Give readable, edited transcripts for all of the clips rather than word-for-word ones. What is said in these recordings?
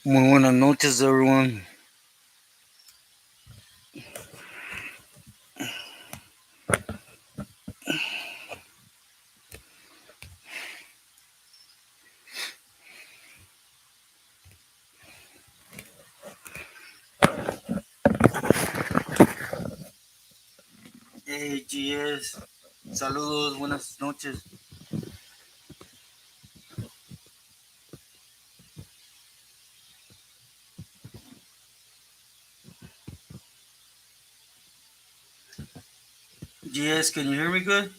Muy buenas noches, everyone. Hey, GS. Saludos, buenas noches. GS, can you hear me good?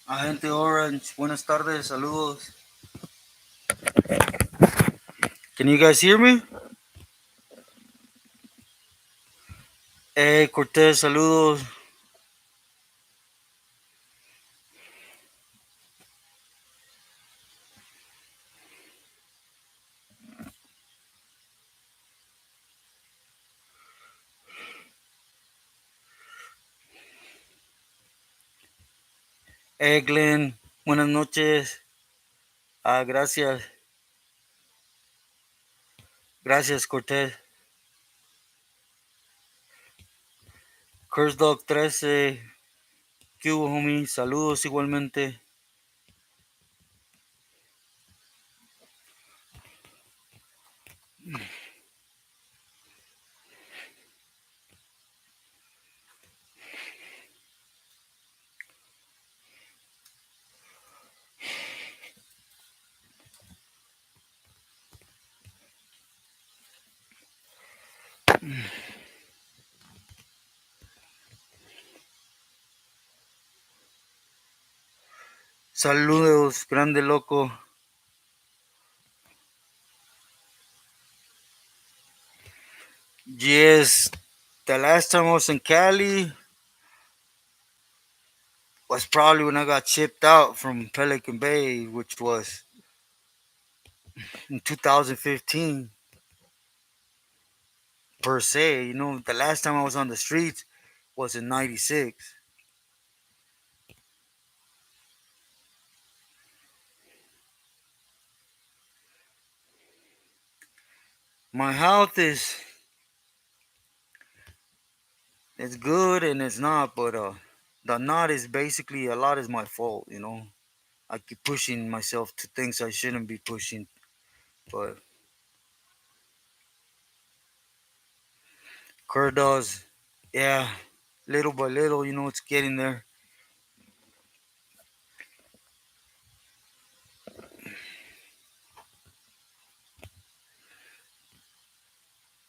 Agente Orange, buenas tardes, saludos. Can you guys hear me? Hey, Cortez, saludos. Hey, Glenn, buenas noches. Gracias. Gracias, Cortez. Curse Dog 13. ¿Qué hubo, homie? Saludos igualmente. Saludos, grande loco. Yes, the last time I was in Cali was probably when I got shipped out from Pelican Bay, which was in 2015 per se. The last time I was on the streets was in 96. My health is it's good and it's not, but the not is basically a lot is my fault. I keep pushing myself to things I shouldn't be pushing, but Kurt does, yeah, little by little, it's getting there.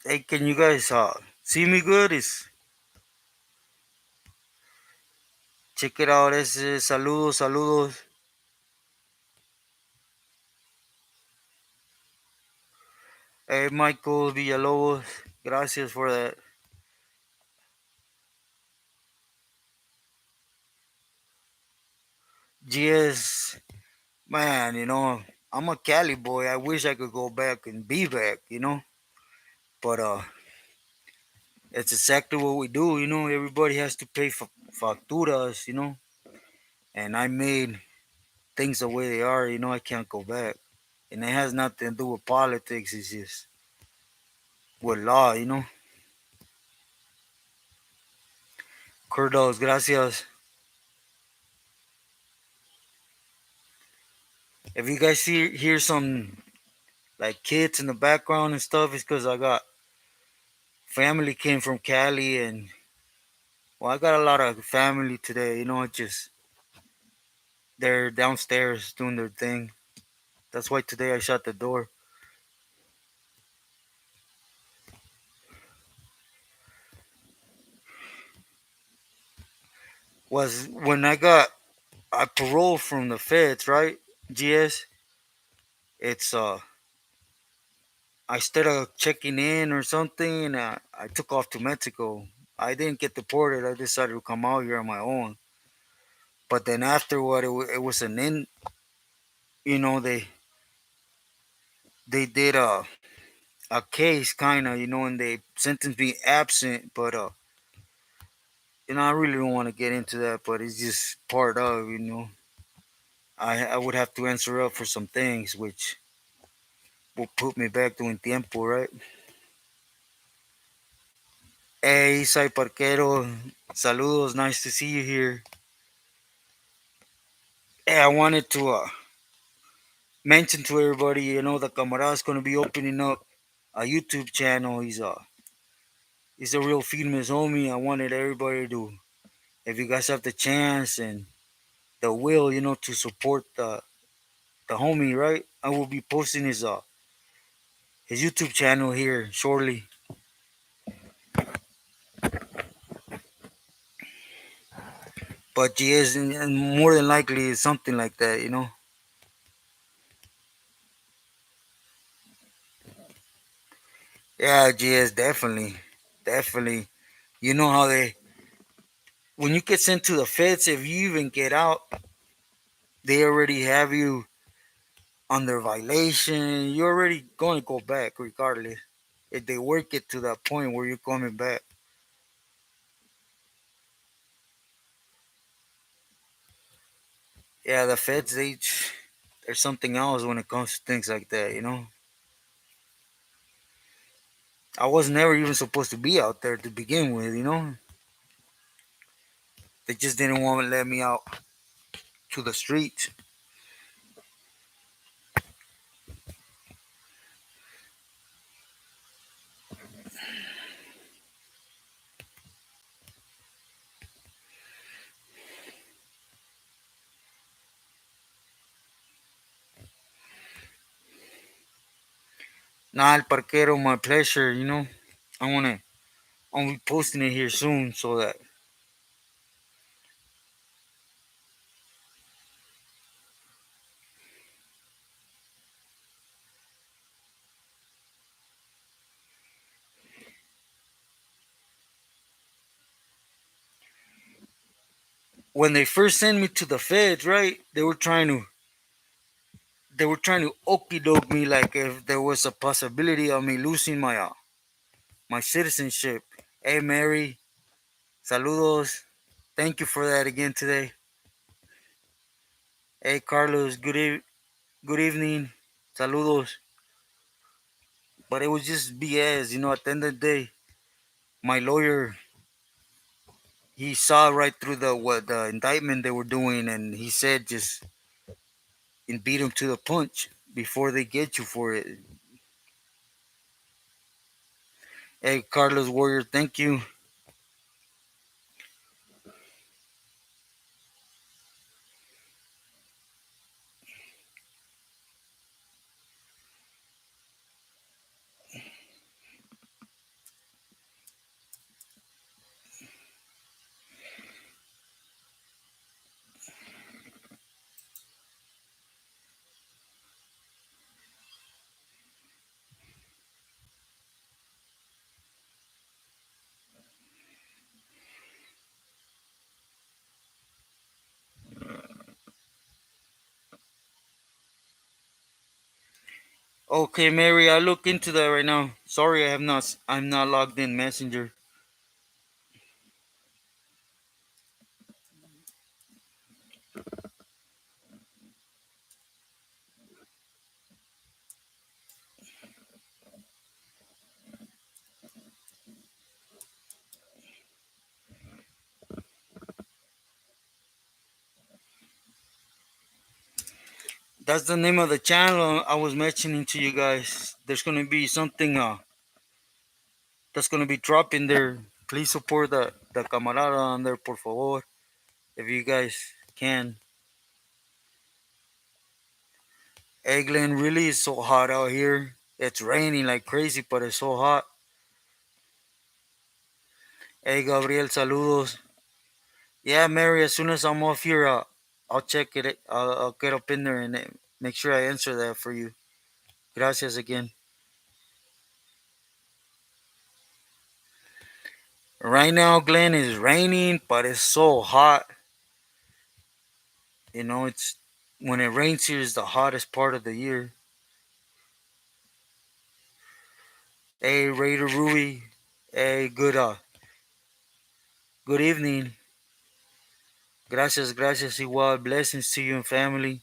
Hey, can you guys see me good? Is check it out. Ese saludos, saludos. Hey, Michael Villalobos, gracias for that. GS, man, I'm a Cali boy. I wish I could go back and be back. But it's exactly what we do. Everybody has to pay for facturas. And I made things the way they are. I can't go back. And it has nothing to do with politics. It's just with law. Kurdos, gracias. If you guys hear some like kids in the background and stuff, it's because I got family came from Cali and well, I got a lot of family today. Just they're downstairs doing their thing. That's why today I shut the door. Was when I paroled from the feds, right? GS. It's I instead of checking in or something, I took off to Mexico. I didn't get deported. I decided to come out here on my own. But then afterward, it was an in. They did a case kind of, and they sentenced me absent. But I really don't want to get into that. But it's just part of. I would have to answer up for some things, which will put me back doing tiempo, right? Hey, Isai Parquero, saludos, nice to see you here. Hey, I wanted to mention to everybody, the Camarada's going to be opening up a YouTube channel. He's a real famous homie. I wanted everybody to, if you guys have the chance and the will, to support the homie, right? I will be posting his YouTube channel here shortly. But yes, and more than likely it's something like that. Yeah, yes, definitely, definitely. You know how when you get sent to the feds, if you even get out, they already have you under violation. You're already going to go back regardless. If they work it to that point where you're coming back. Yeah, the feds, there's something else when it comes to things like that. I was never even supposed to be out there to begin with. They just didn't want to let me out to the streets. Nah, El Parquero, my pleasure. I'll be posting it here soon so that when they first sent me to the feds, right, they were trying to okey doke me like if there was a possibility of me losing my citizenship. Hey Mary, saludos. Thank you for that again today. Hey Carlos, good evening. Saludos. But it was just BS. At the end of the day, my lawyer, he saw right through the indictment they were doing, and he said just and beat him to the punch before they get you for it. Hey Carlos Warrior, thank you. Okay, Mary, I look into that right now. Sorry, I'm not logged in Messenger. That's the name of the channel I was mentioning to you guys. There's gonna be something that's gonna be dropping there. Please support the camarada on there, por favor, if you guys can. Hey Glenn, really is so hot out here. It's raining like crazy, but it's so hot. Hey Gabriel, saludos. Yeah, Mary, as soon as I'm off here, I'll check it. I'll get up in there and make sure I answer that for you. Gracias again. Right now, Glenn, is raining, but it's so hot. It's when it rains here is the hottest part of the year. Hey, Raider Ruby. Hey, good evening. Gracias, gracias, igual. Blessings to you and family.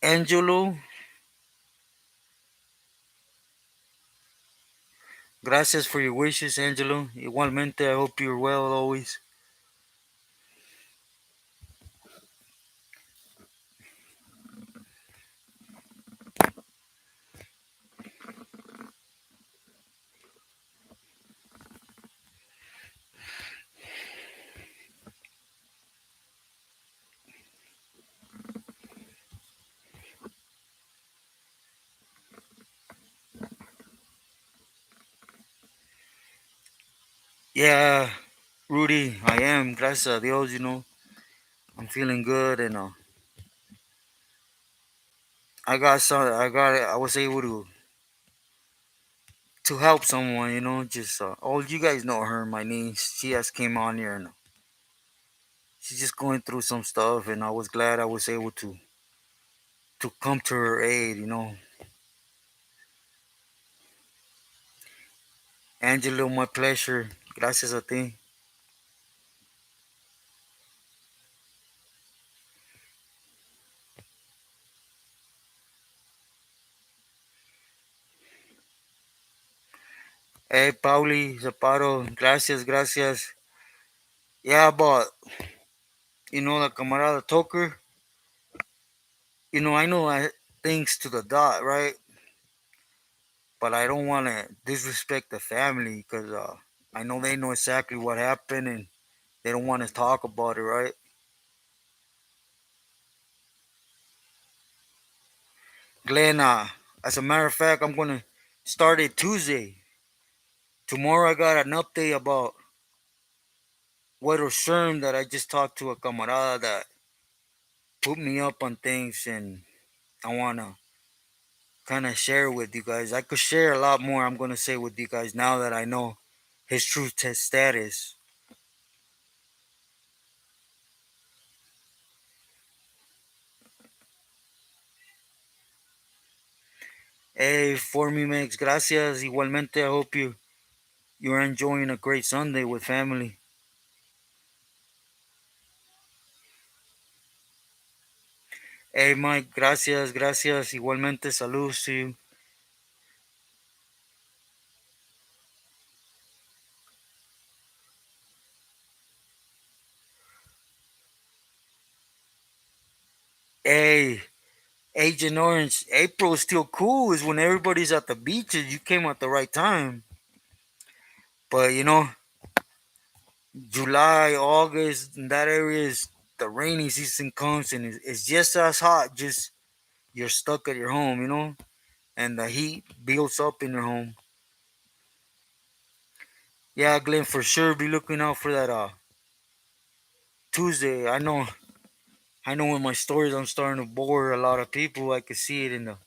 Angelo, gracias for your wishes, Angelo. Igualmente, I hope you're well always. Yeah, Rudy, I am. Gracias a Dios, I'm feeling good, and I was able to help someone, just oh, you guys know her, my niece. She just came on here, and she's just going through some stuff, and I was glad I was able to come to her aid. Angelo, my pleasure. Gracias a ti. Hey, Pauli Zaparo, gracias, gracias. Yeah, but the camarada Toker, I know things to the dot, right? But I don't want to disrespect the family because I know they know exactly what happened and they don't want to talk about it, right? Glenn, as a matter of fact, I'm going to start it Tuesday. Tomorrow I got an update about what Sherm that I just talked to a camarada that put me up on things, and I want to kind of share with you guys. I could share a lot more, I'm going to say, with you guys now that I know his true status. Hey, for me, Mex, gracias. Igualmente, I hope you're enjoying a great Sunday with family. Hey, Mike, gracias, gracias. Igualmente, saludos to you. Hey, Agent Orange, April is still cool. Is when everybody's at the beaches. You came at the right time. But July, August, in that area is the rainy season comes and it's just as hot. Just you're stuck at your home, and the heat builds up in your home. Yeah, Glenn, for sure, be looking out for that Tuesday. I know in my stories I'm starting to bore a lot of people. I can see it in the.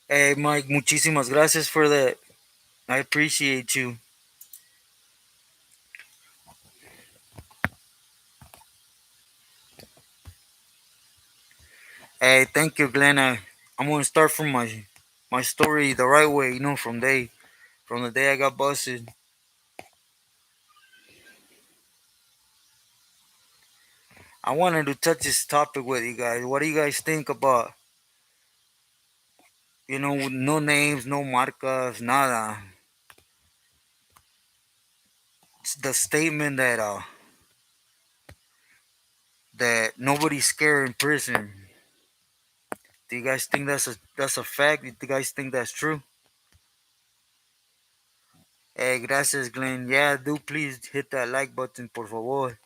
Hey, Mike, muchísimas gracias for that. I appreciate you. Hey, thank you, Glenn. I'm gonna start from my story the right way. From the day I got busted. I wanted to touch this topic with you guys. What do you guys think about with no names, no marcas, nada? It's the statement that nobody's scared in prison. Do you guys think that's a fact? Do you guys think that's true? Hey, gracias, Glenn. Yeah, do please hit that like button, por favor.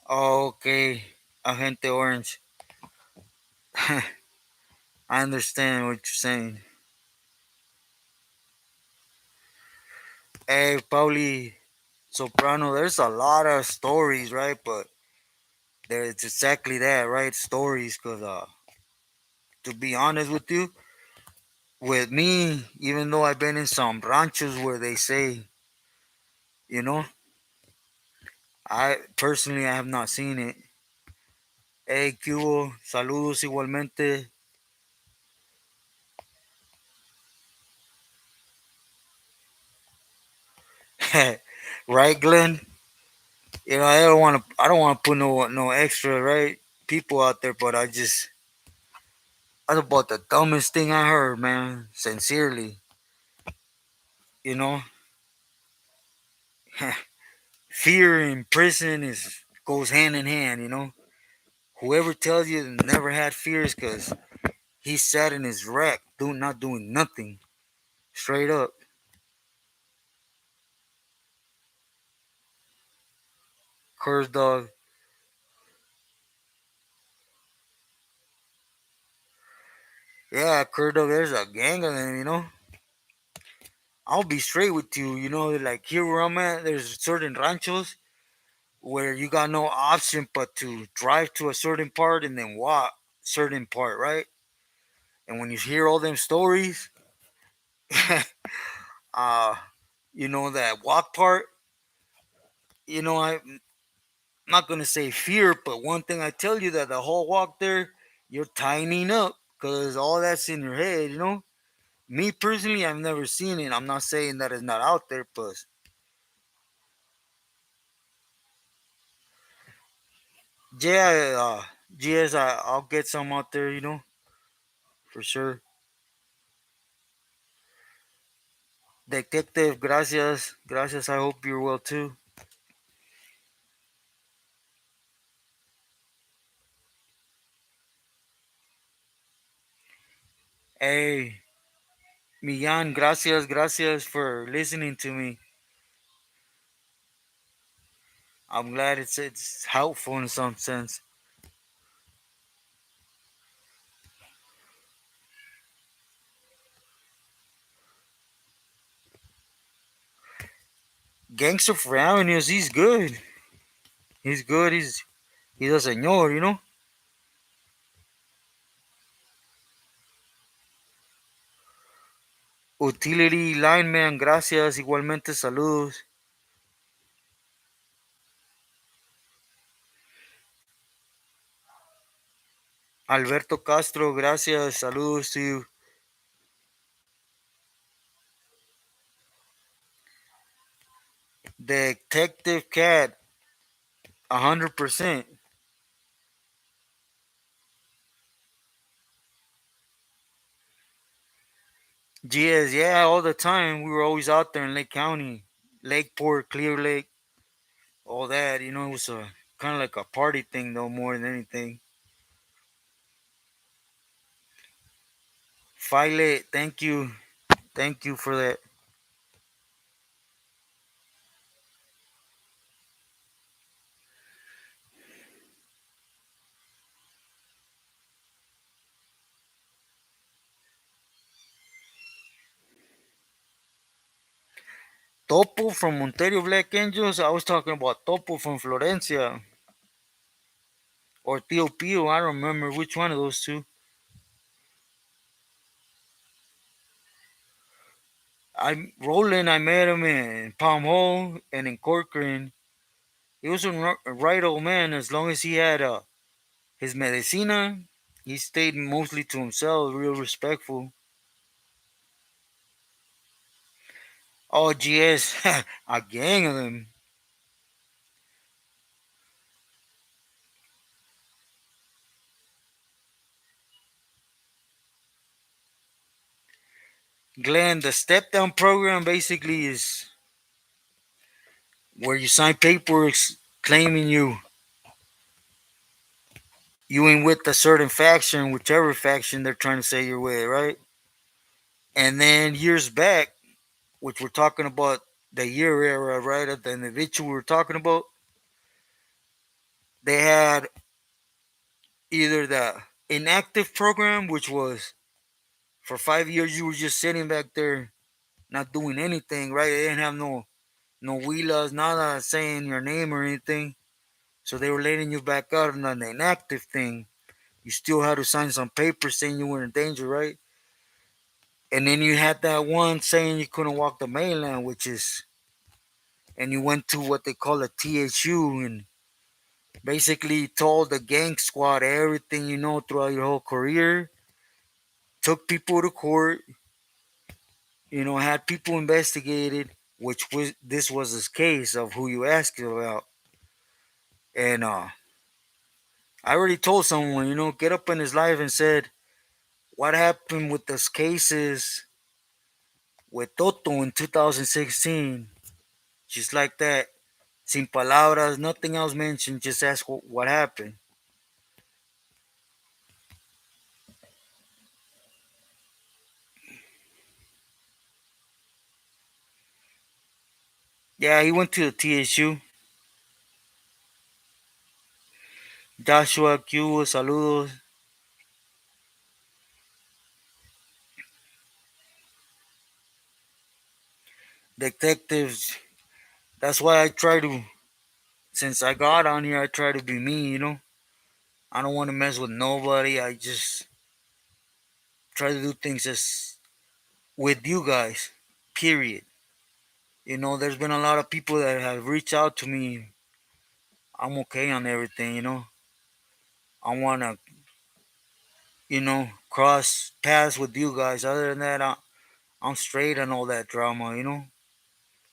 Okay. Agente Orange. I understand what you're saying. Hey, Pauli Soprano, there's a lot of stories, right? But there's exactly that, right? Stories, because to be honest with you, with me, even though I've been in some ranchos where they say, you know, I personally I have not seen it. Hey, ¿qué hubo? Saludos igualmente. Right, Glenn? You know, I don't want to put no extra, right? People out there, but that's about the dumbest thing I heard, man. Sincerely, you know, fear in prison is goes hand in hand, you know. Whoever tells you never had fears, cause he sat in his rack, not doing nothing, straight up. Curse dog. Yeah, curse dog. There's a gang of them, you know. I'll be straight with you, you know. Like here where I'm at, there's certain ranchos where you got no option but to drive to a certain part and then walk certain part, right? And when you hear all them stories, uh, you know that walk part, I'm not gonna say fear, but one thing I tell you that the whole walk there, you're tightening up because all that's in your head, you know. Me personally, I've never seen it. I'm not saying that it's not out there, but yeah, GS, I'll get some out there, for sure. Detective, gracias, gracias. I hope you're well too. Hey, Millan, gracias, gracias for listening to me. I'm glad it's helpful in some sense. Gangster for Avenues, he's good. He's good. He's a señor, you know. Utility lineman, gracias. Igualmente, saludos. Alberto Castro, gracias. Saludos to you. Detective Cat, 100%. GS, yeah, all the time. We were always out there in Lake County, Lakeport, Clear Lake, all that. It was a kind of like a party thing, though, more than anything. File, thank you for that. Topo from Ontario Black Angels. I was talking about Topo from Florencia or Tio Pio. I don't remember which one of those two. I met him in Palm Hole and in Corcoran. He was a right old man. As long as he had his medicina, he stayed mostly to himself, real respectful. Oh, GS, a gang of them. Glenn, the step down program basically is where you sign paperwork claiming you ain't with a certain faction, whichever faction they're trying to say you're with, right? And then years back, which we're talking about the year era, right? At the individual we were talking about, they had either the inactive program, which was for 5 years you were just sitting back there not doing anything, right? They didn't have no wheelas, nada saying your name or anything. So they were letting you back out on the inactive thing. You still had to sign some papers saying you were in danger, right? And then you had that one saying you couldn't walk the mainland, which is, and you went to what they call a THU and basically told the gang squad everything you know throughout your whole career, took people to court, had people investigated, which was this was this case of who you asked about. And I already told someone, get up in his life and said, what happened with those cases with Toto in 2016? Just like that, sin palabras, nothing else mentioned, just ask what happened. Yeah, he went to the TSU. Joshua, Q, saludos. Detectives, that's why I try to, since I got on here, I try to be me. I don't want to mess with nobody. I just try to do things as with you guys, period. There's been a lot of people that have reached out to me. I'm okay on everything. I want to, cross paths with you guys. Other than that, I'm straight on all that drama.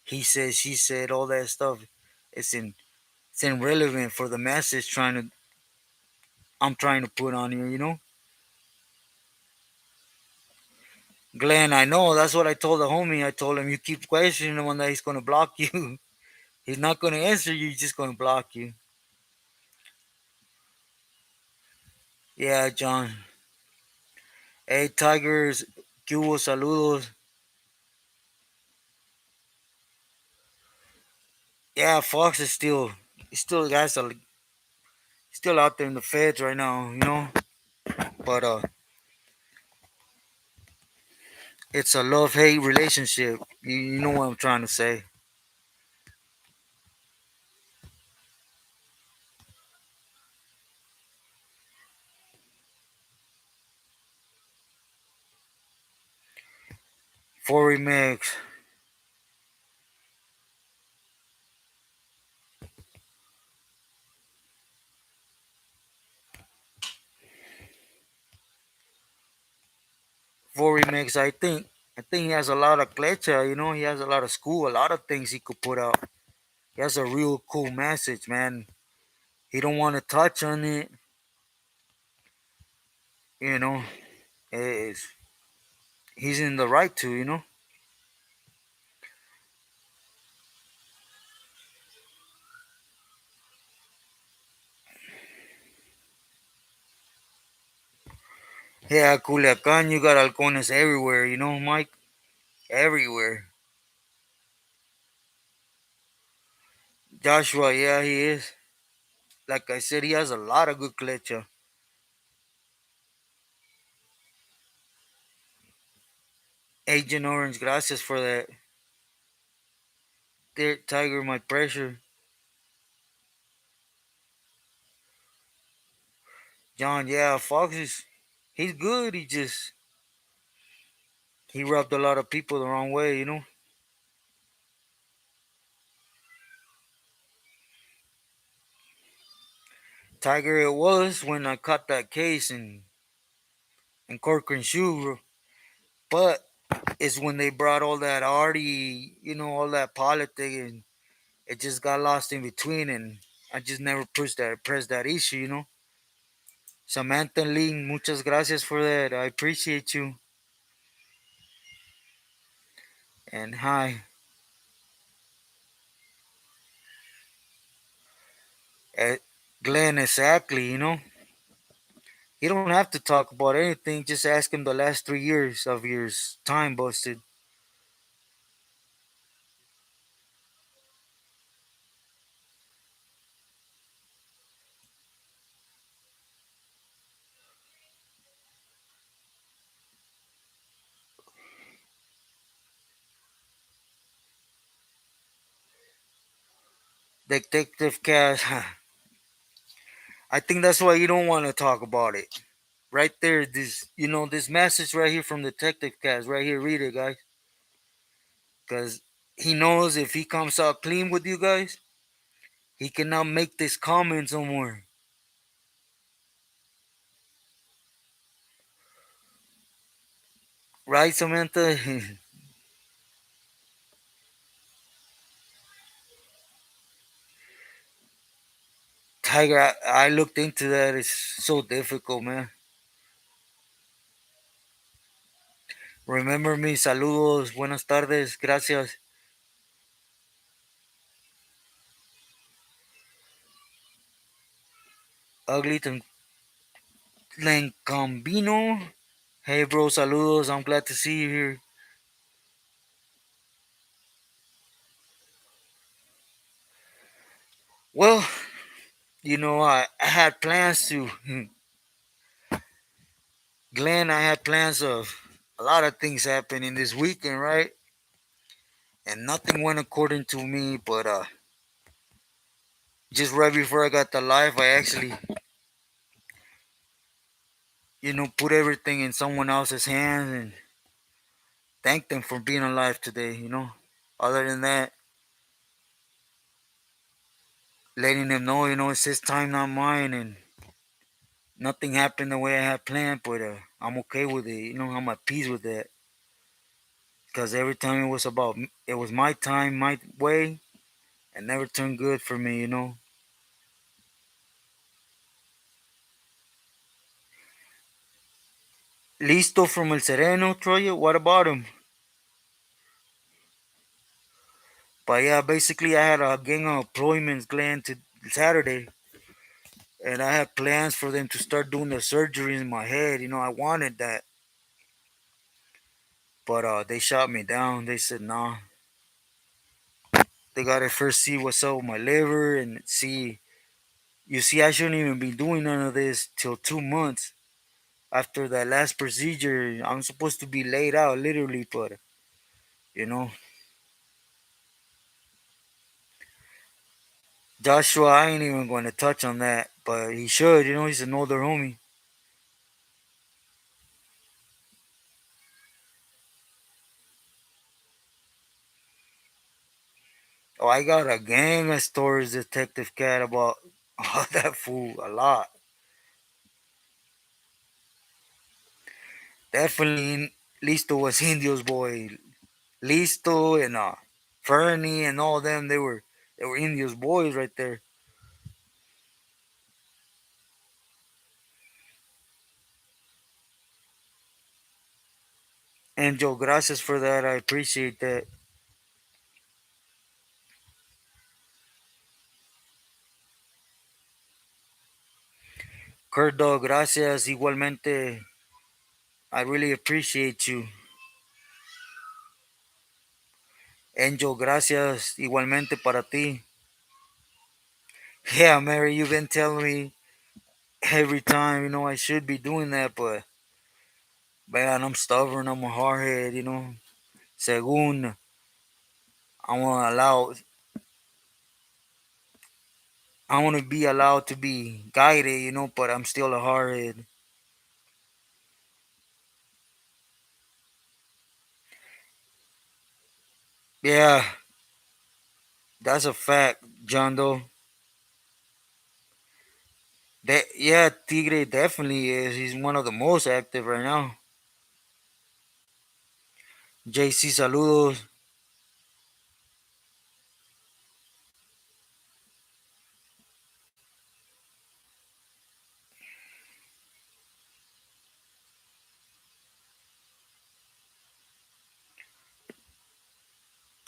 He said, she said, all that stuff. It's in, it's irrelevant for the message I'm trying to put on here. Glenn, I know. That's what I told the homie. I told him, you keep questioning him, one day he's going to block you. He's not going to answer you. He's just going to block you. Yeah, John. Hey, Tigers. ¿Qué hubo? Saludos. Yeah, Fox is still guys are still out there in the feds right now. But it's a love hate relationship. You know what I'm trying to say. For remix, for remix. I think he has a lot of clecha. He has a lot of school, a lot of things he could put out. He has a real cool message, man. He don't want to touch on it. You know, it's, he's in the right to. Yeah, Culiacan, you got halcones everywhere. Mike, everywhere. Joshua, yeah, he is. Like I said, he has a lot of good clecha. Agent Orange, gracias for that. There, Tiger, my pressure. John, yeah, Fox he's good. He rubbed a lot of people the wrong way. Tiger, it was when I caught that case in Corcoran Shoe, but it's when they brought all that arty, all that politics, and it just got lost in between, and I just never pressed that issue. Samantha Ling, muchas gracias for that. I appreciate you. And hi, uh, Glenn, exactly. You don't have to talk about anything. Just ask him the last 3 years of your time busted. Detective Cash. I think that's why you don't want to talk about it. Right there, this message right here from Detective Cash, right here, read it, guys. Because he knows if he comes out clean with you guys, he cannot make this comment somewhere. Right, Samantha? Tiger, I looked into that. It's so difficult, man. Remember me, saludos, buenas tardes, gracias. Ugly Lencambino. Hey, bro, saludos. I'm glad to see you here. Well, I had plans to, Glenn, I had plans of a lot of things happening this weekend, right? And nothing went according to me, but just right before I got the life, I actually, put everything in someone else's hands and thank them for being alive today. Other than that, letting them know, it's his time, not mine, and nothing happened the way I had planned, but I'm okay with it. I'm at peace with that. Because every time it was my time, my way, it never turned good for me. Listo from El Sereno, Troya, what about him? But yeah, basically, I had a gang of employments planned to Saturday, and I had plans for them to start doing the surgery in my head. I wanted that, but they shot me down. They said, nah, they gotta first see what's up with my liver and see. You see, I shouldn't even be doing none of this till 2 months after that last procedure. I'm supposed to be laid out literally, but you know, Joshua, I ain't even going to touch on that, but he should. He's an older homie. Oh, I got a gang of stories, Detective Cat, about all that fool. A lot. Definitely, Listo was Indio's boy. Listo and Fernie and all them, they were Indio's boys right there. And Joe, gracias for that. I appreciate that. Kurt Dog, gracias. Igualmente, I really appreciate you. Angel, gracias. Igualmente para ti. Yeah, Mary, you've been telling me every time, I should be doing that, but man, I'm stubborn. I'm a hardhead. Según I want to be allowed to be guided, but I'm still a hardhead. Yeah, that's a fact, John Doe. Yeah, Tigre definitely is. He's one of the most active right now. JC, saludos.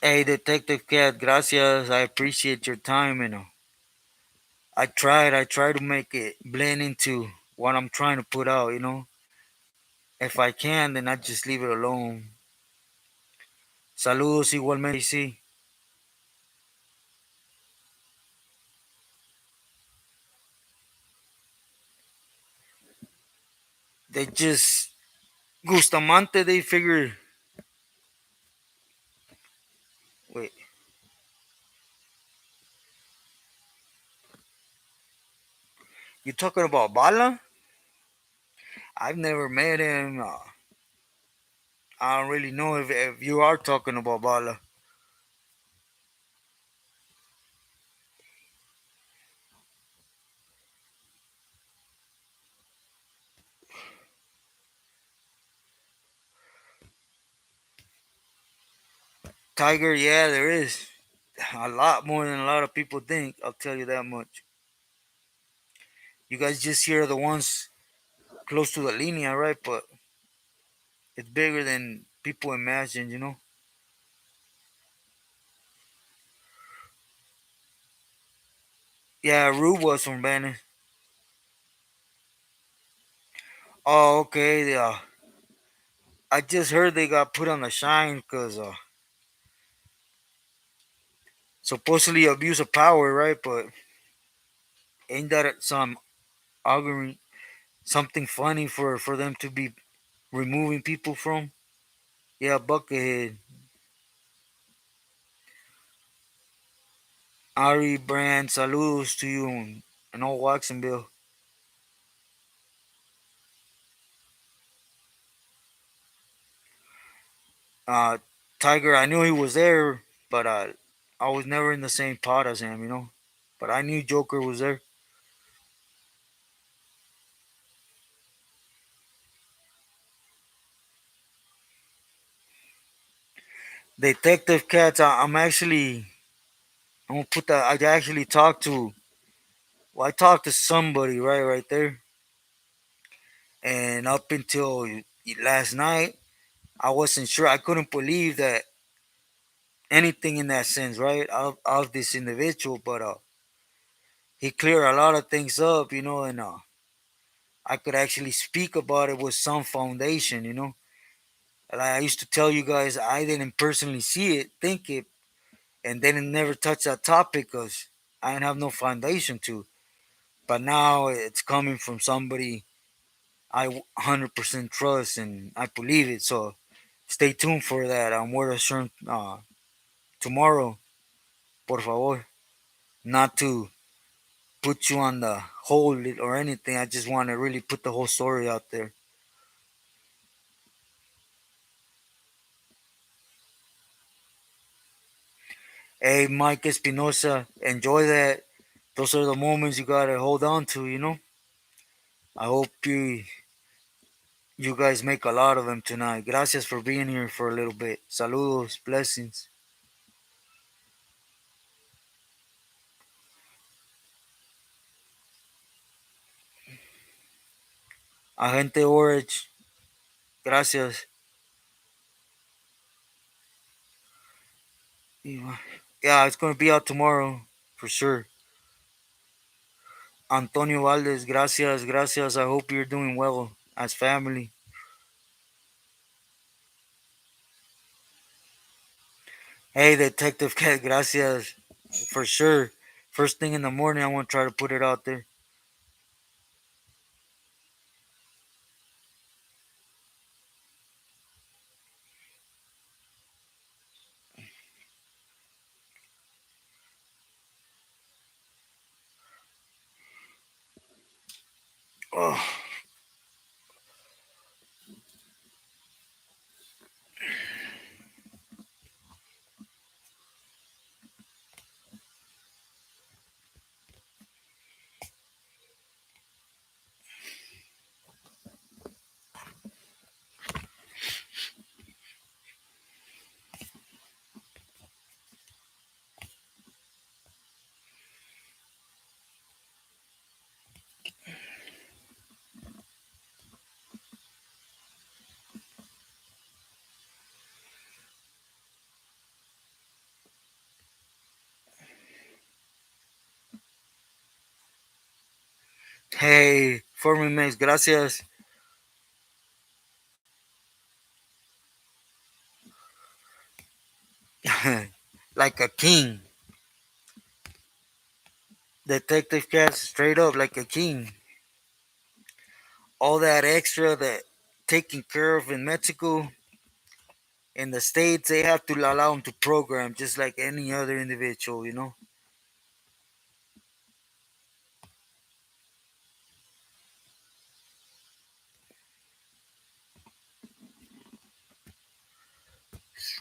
Hey, Detective Cat, gracias. I appreciate your time. I tried to make it blend into what I'm trying to put out. If I can, then I just leave it alone. Saludos igualmente, sí. They just, Gustamante, they figure, wait, You talking about Bala? I've never met him. I don't really know if you are talking about Bala. Tiger, yeah, there is a lot more than a lot of people think. I'll tell you that much. You guys just hear the ones close to the linea, right? But it's bigger than people imagine, you know? Yeah, Rube was from Bannon. Oh, okay. Yeah. I just heard they got put on the shine because supposedly abuse of power, right? But ain't that some arguing, something funny for them to be removing people from? Yeah, Buckethead. Ari Brand, saludos to you and all Watsonville. Uh, Tiger, I knew he was there, but I was never in the same pod as him, you know? But I knew Joker was there. Detective Cats, I'm gonna put that, I actually talked to, well, I talked to somebody right there. And up until last night, I wasn't sure. I couldn't believe that anything in that sense, right, of this individual. But he cleared a lot of things up, you know, and I could actually speak about it with some foundation, you know. Like I used to tell you guys, I didn't personally see it, think it, and then never touch that topic because I didn't have no foundation to. But now it's coming from somebody I 100% trust and I believe it. So stay tuned for that. I'm Word Assurance tomorrow, por favor. Not to put you on the hold or anything. I just want to really put the whole story out there. Hey, Mike Espinosa, enjoy that. Those are the moments you gotta hold on to. You know. I hope you guys make a lot of them tonight. Gracias for being here for a little bit. Saludos, blessings. Agente Orange, gracias. Yeah, it's gonna be out tomorrow for sure. Antonio Valdez, gracias, gracias. I hope you're doing well as family. Hey, Detective Cat, gracias for sure. First thing in the morning, I want to try to put it out there. Oh, hey, Foreman Max, gracias. Like a king. Detective Cat, straight up like a king. All that extra that taken care of in Mexico, in the States, they have to allow them to program just like any other individual, you know?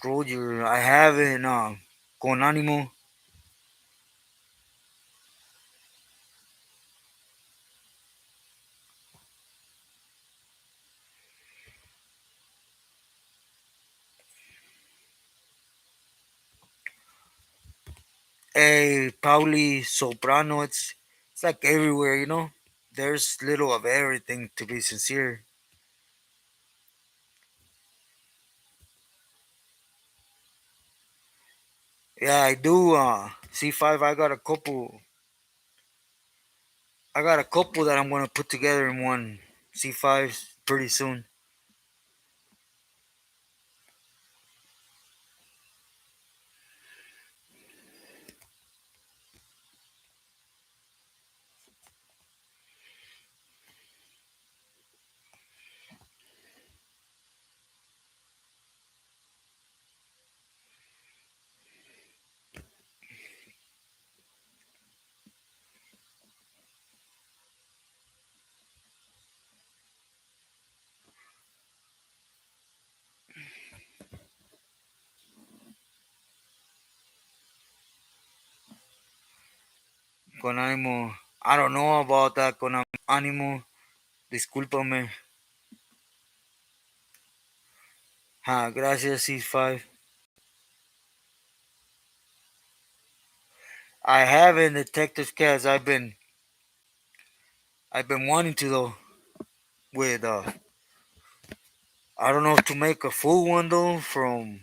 told you I haven't. Con ánimo. Hey, Pauli, soprano. It's like everywhere, you know. There's little of everything. To be sincere, yeah, I do. C5. I got a couple that I'm gonna put together in one C5 pretty soon. Con ánimo. I don't know about that. Con ánimo. Discúlpame. Gracias C5. I haven't detective cats. I've been wanting to though. With I don't know, to make a full one though. From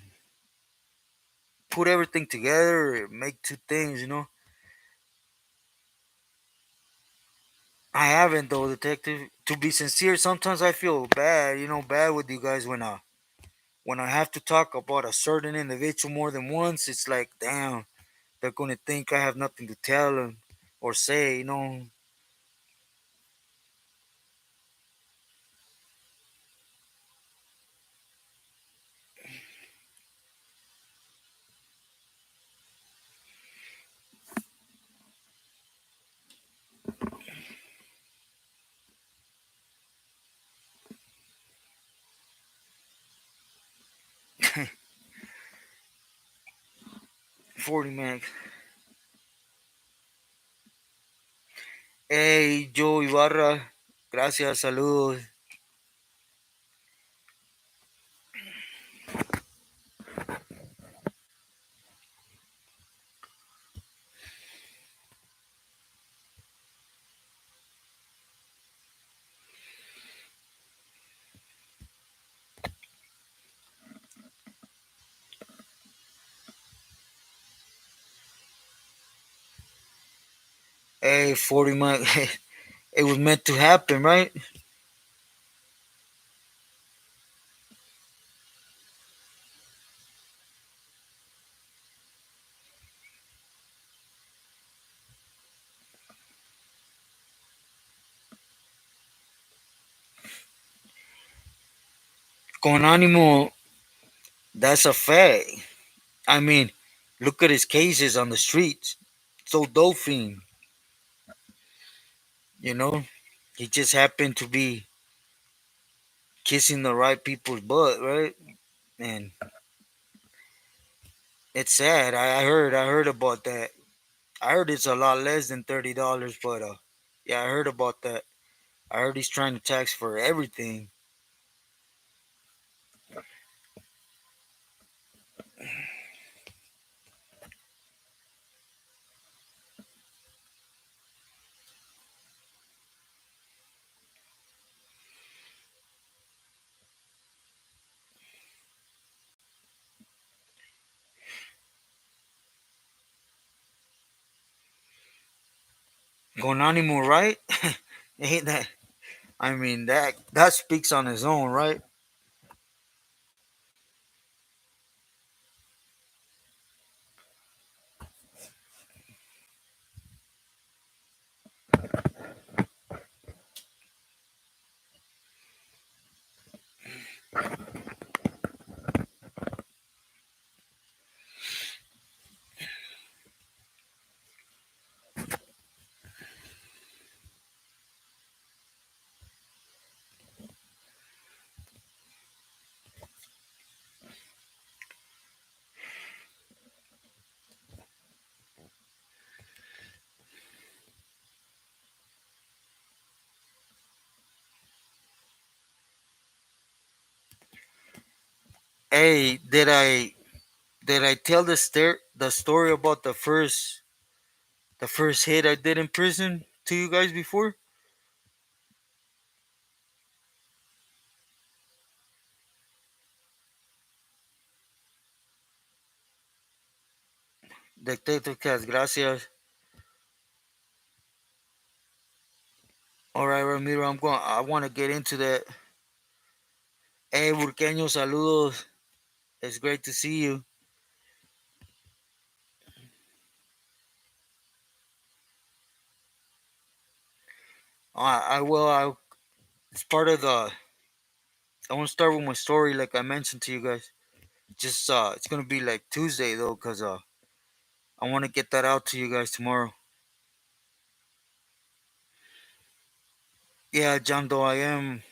put everything together, make two things. I haven't though, detective. To be sincere, sometimes I feel bad. Bad with you guys when I have to talk about a certain individual more than once. It's like, damn, they're gonna think I have nothing to tell them or say. 40 max. Hey, Joe Ibarra, gracias, saludos. Hey, 40 max. It was meant to happen, right? Con ánimo, that's a fact. I mean, look at his cases on the streets. So dolphin, you know? He just happened to be kissing the right people's butt, right? And it's sad. I heard about that. I heard it's a lot less than $30, but yeah, I heard about that. I heard he's trying to tax for everything. Con animal, right? Ain't that? I mean, that speaks on his own, right? Hey, did I tell the story about the first hit I did in prison to you guys before? Detective Cast, gracias. All right, Ramiro, I want to get into that. Hey, Burqueño, saludos. It's great to see you. I will. It's part of the. I want to start with my story, like I mentioned to you guys. Just it's gonna be like Tuesday though, cause I want to get that out to you guys tomorrow. Yeah, John Doe, I am.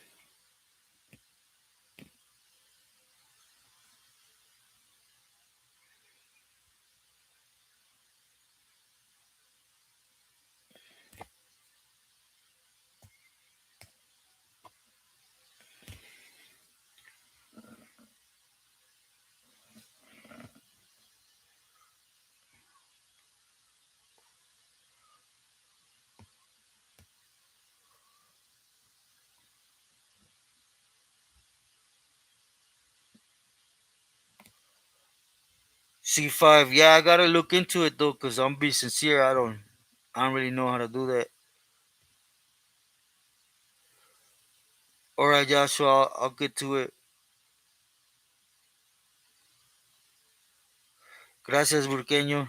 C5. Yeah, I gotta look into it though, cause I'm be sincere. I don't really know how to do that. All right, Joshua, I'll get to it. Gracias, Burqueño.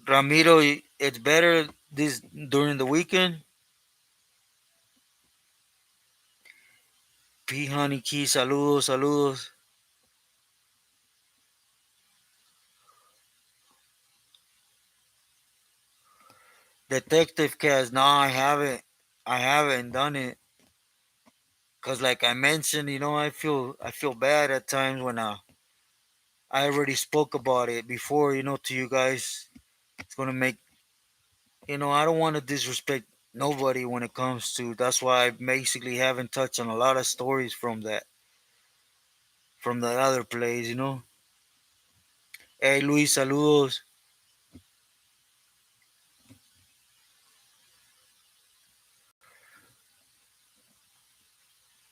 Ramiro, it's better this during the weekend. P Honey Key, saludos, saludos. Detective Cast, no, I haven't done it. Cause like I mentioned, I feel bad at times when I already spoke about it before, to you guys. It's gonna make I don't want to disrespect nobody when it comes to. That's why I basically haven't touched on a lot of stories from that other place. Hey Luis, saludos.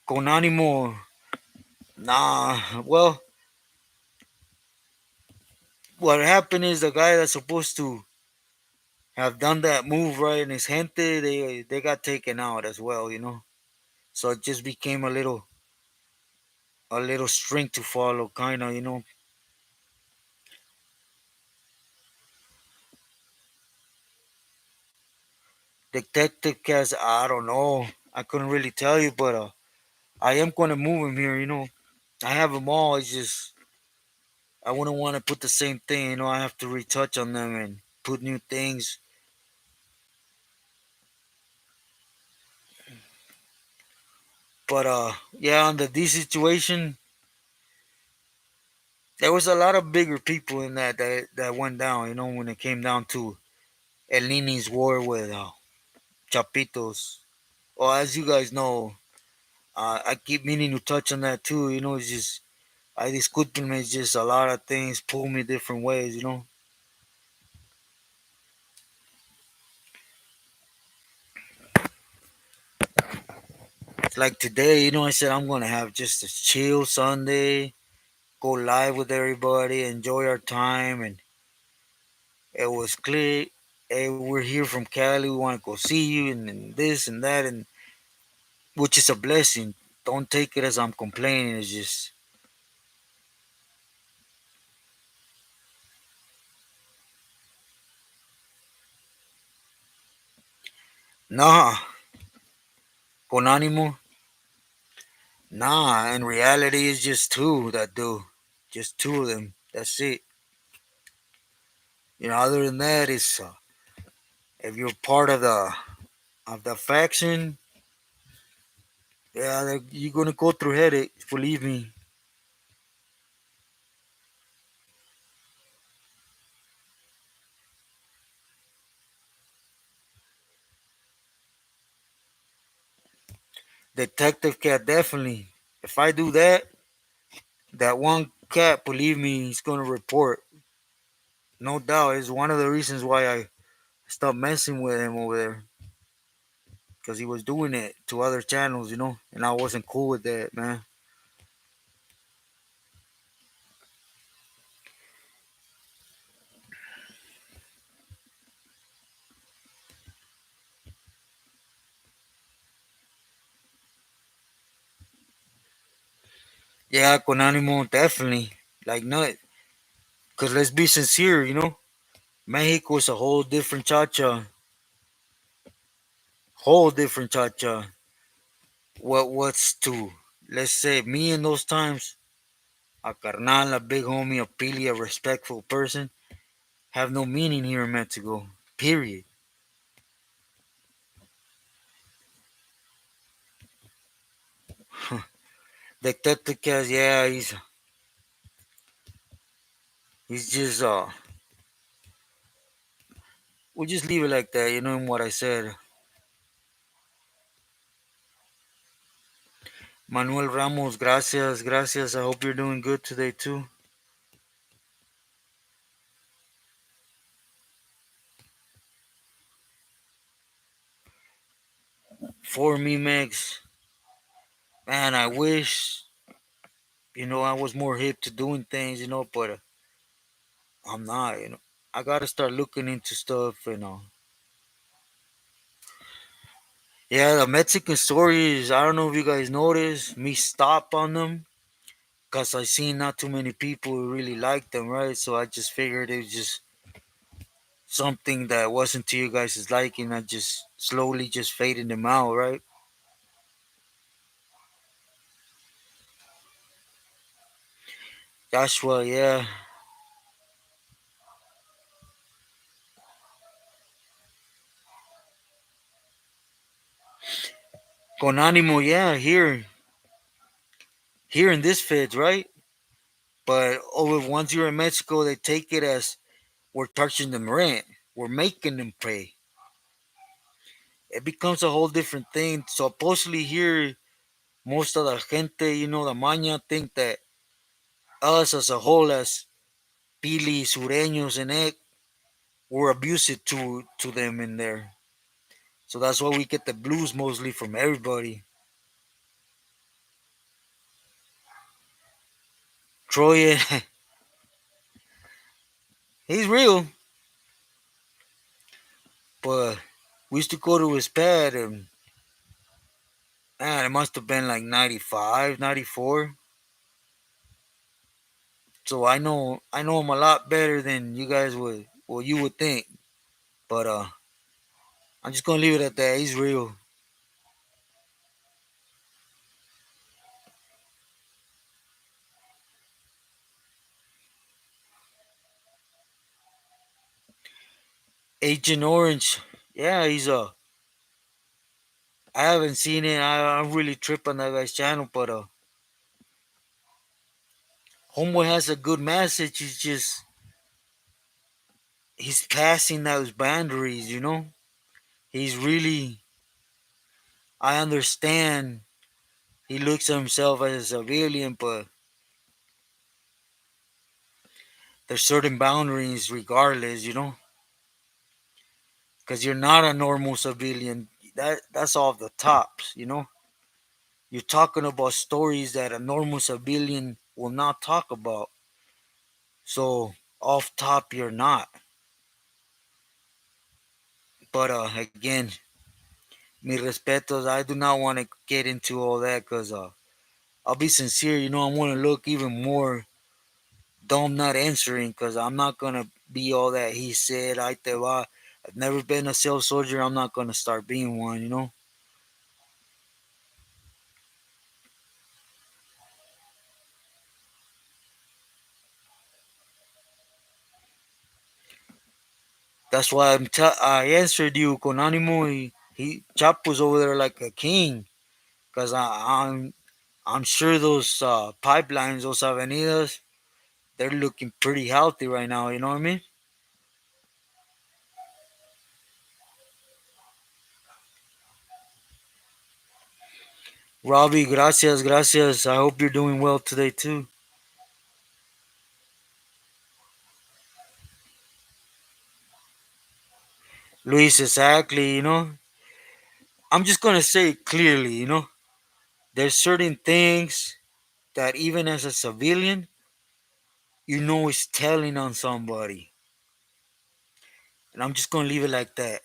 Con ánimo. Nah, well, what happened is the guy that's supposed to have done that move right in his gente, they got taken out as well. So it just became a little string to follow, kind of. Detective Cast, I don't know. I couldn't really tell you, but I am going to move him here. I have them all. It's just I wouldn't want to put the same thing. I have to retouch on them and put new things. But yeah, on the D situation, there was a lot of bigger people in that went down. When it came down to El Nini's war with Chapitos. Well, as you guys know, I keep meaning to touch on that too. It's just I disculpenme. It's just a lot of things pull me different ways. It's like today. I said I'm gonna have just a chill Sunday, go live with everybody, enjoy our time, and it was clear. Hey, we're here from Cali. We want to go see you, and this and that, and which is a blessing. Don't take it as I'm complaining. It's just nah, con ánimo. Nah, in reality, it's just two that do. Just two of them. That's it. Other than that, it's if you're part of the faction, yeah, you're gonna go through headaches. Believe me. Detective cat, definitely. If I do that, that one cat, believe me, he's gonna report. No doubt. It's one of the reasons why I stopped messing with him over there. Because he was doing it to other channels, and I wasn't cool with that, man. Yeah, con ánimo, definitely. Like, no, because let's be sincere, Mexico is a whole different cha-cha. What's to, let's say, me in those times, a carnal, a big homie, a pili, a respectful person, have no meaning here in Mexico. Period. The Teticas, yeah, he's just we'll just leave it like that, in what I said. Manuel Ramos, gracias, gracias. I hope you're doing good today too. For me, Mex, man, I wish, I was more hip to doing things, but I'm not. I gotta start looking into stuff, yeah, the Mexican stories, I don't know if you guys noticed, me stop on them, because I seen not too many people who really like them, right? So I just figured it was just something that wasn't to you guys' liking. I just slowly just fading them out, right? Joshua, yeah. Con ánimo, yeah, here in this feds, right? But over once you're in Mexico, they take it as we're touching them rent. We're making them pay. It becomes a whole different thing. Supposedly here, most of the gente, the maña, think that us as a whole, as pili, sureños, and egg, we're abusive to them in there. So that's why we get the blues mostly from everybody. Troy, he's real, but we used to go to his pad, and man, it must have been like 95, 94. So I know him a lot better than you guys would, well, you would think. But I'm just gonna leave it at that. He's real. Agent Orange, yeah, he's I haven't seen it. I'm really tripping on that guy's channel, but Homeboy has a good message. He's passing those boundaries. He's really. I understand. He looks at himself as a civilian, but there's certain boundaries regardless. Because you're not a normal civilian. That's off the tops. You're talking about stories that a normal civilian will not talk about. So off top, you're not. But again, mi respetos. I do not want to get into all that because I'll be sincere. I want to look even more dumb not answering because I'm not gonna be all that he said. I te va. I've never been a sales soldier. I'm not gonna start being one. That's why I answered you con ánimo. He Chapo's over there like a king because I'm sure those pipelines, those avenidas, they're looking pretty healthy right now. You know what I mean? Robbie, gracias, gracias. I hope you're doing well today too. Luis, exactly, I'm just gonna say it clearly, there's certain things that even as a civilian, is telling on somebody. And I'm just gonna leave it like that.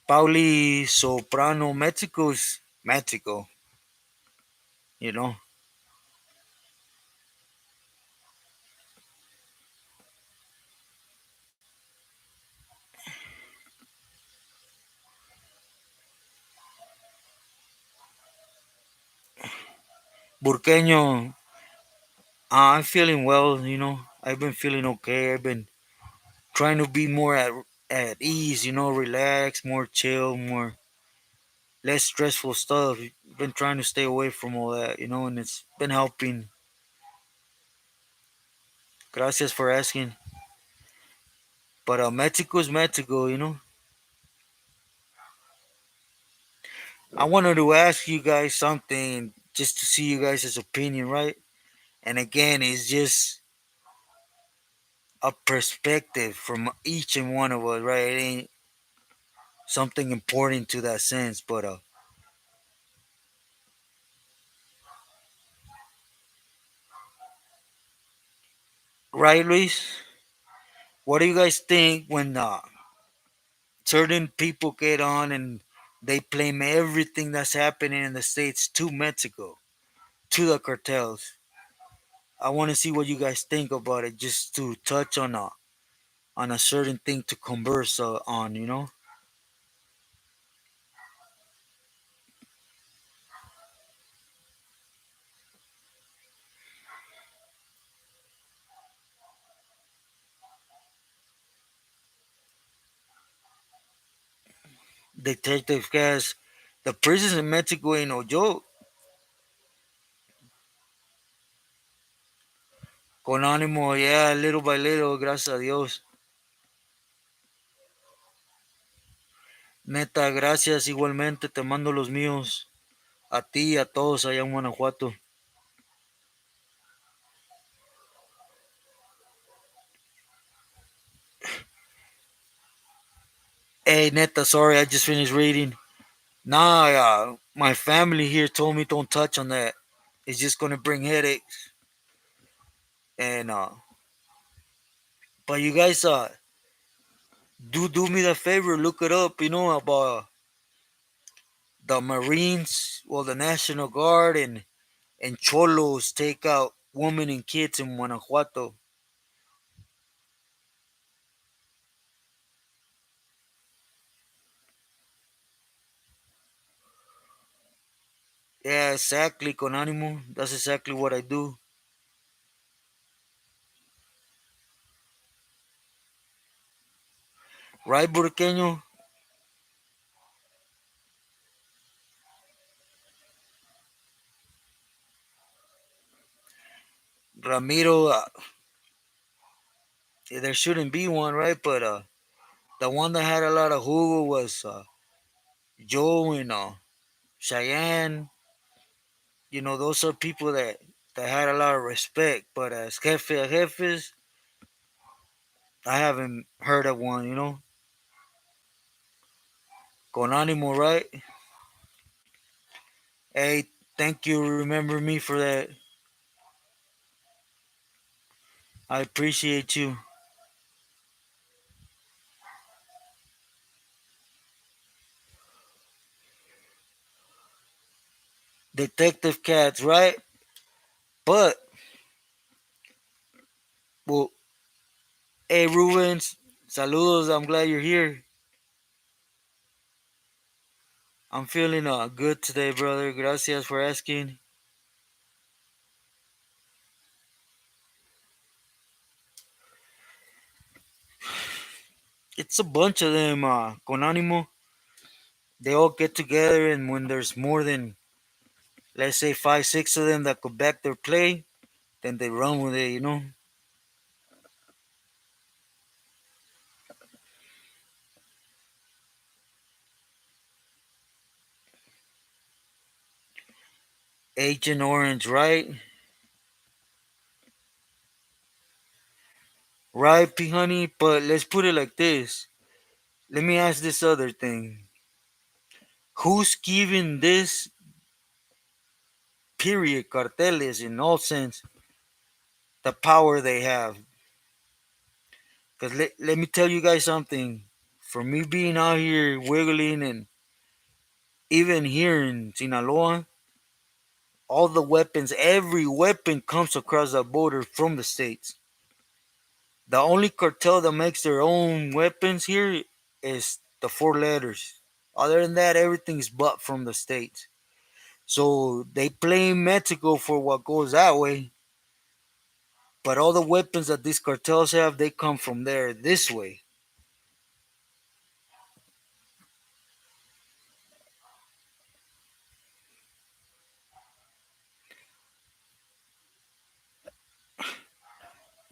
Pauli Soprano, Mexico's Mexico, you know. Burqueño, I'm feeling well, I've been feeling okay. I've been trying to be more at ease, relax, more chill, more less stressful stuff. Been trying to stay away from all that, and it's been helping. Gracias for asking. But Mexico is Mexico, I wanted to ask you guys something just to see you guys' opinion, right? And again, it's just a perspective from each and one of us, right? It ain't something important to that sense, but right, Luis? What do you guys think when certain people get on and they blame everything that's happening in the states to Mexico, to the cartels? I want to see what you guys think about it, just to touch on a certain thing to converse on. Detective Gas, the prisons in Mexico ain't no joke. Con ánimo, yeah, little by little, gracias a Dios. Neta, gracias igualmente, te mando los míos. A ti y a todos allá en Guanajuato. Hey, neta, sorry, I just finished reading. Nah, my family here told me don't touch on that. It's just gonna bring headaches. And but you guys do me the favor, look it up. About the Marines, well, the National Guard and cholos take out women and kids in Guanajuato. Yeah, exactly, con ánimo. That's exactly what I do. Right, Burqueño? Ramiro, there shouldn't be one, right? But the one that had a lot of jugo was Joe and Cheyenne. Those are people that had a lot of respect. But as jefe of jefes, I haven't heard of one, Con ánimo, right? Hey, thank you. Remember me for that. I appreciate you. Detective Cats, right? But, well, hey, Rubens, saludos. I'm glad you're here. I'm feeling good today, brother. Gracias for asking. It's a bunch of them, con ánimo. They all get together, and when there's more than, let's say, five, six of them that could back their play, then they run with it, you know. Agent Orange, right? Right, P Honey. But let's put it like this. Let me ask this other thing. Who's giving this period carteles in all sense the power they have? Because let me tell you guys something. For me being out here wiggling and even here in Sinaloa, all the weapons, every weapon comes across the border from the states. The only cartel that makes their own weapons here is the four letters. Other than that, everything's but from the states. So they blame Mexico for what goes that way, but all the weapons that these cartels have, they come from there this way.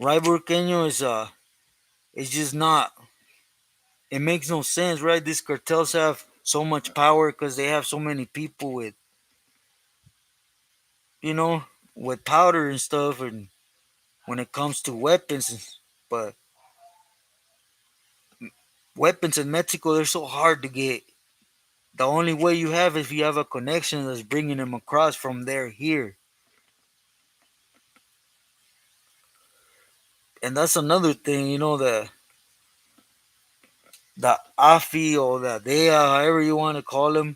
Right, Burqueño is just not. It makes no sense, right? These cartels have so much power because they have so many people with, you know, with powder and stuff, and when it comes to weapons, but weapons in Mexico, they're so hard to get. The only way you have is if you have a connection that's bringing them across from there here. And that's another thing, you know, the AFI or the DEA, however you want to call them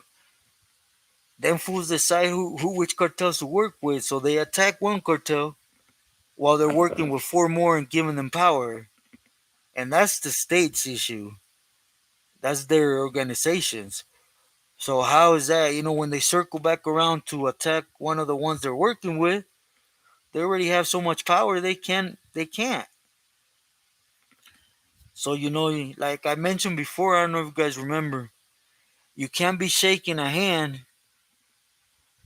fools decide who which cartels to work with. So they attack one cartel while they're working with four more and giving them power. And that's the state's issue. That's their organizations. So how is that? You know, when they circle back around to attack one of the ones they're working with, they already have so much power they can't. So you know, like I mentioned before, I don't know if you guys remember, you can't be shaking a hand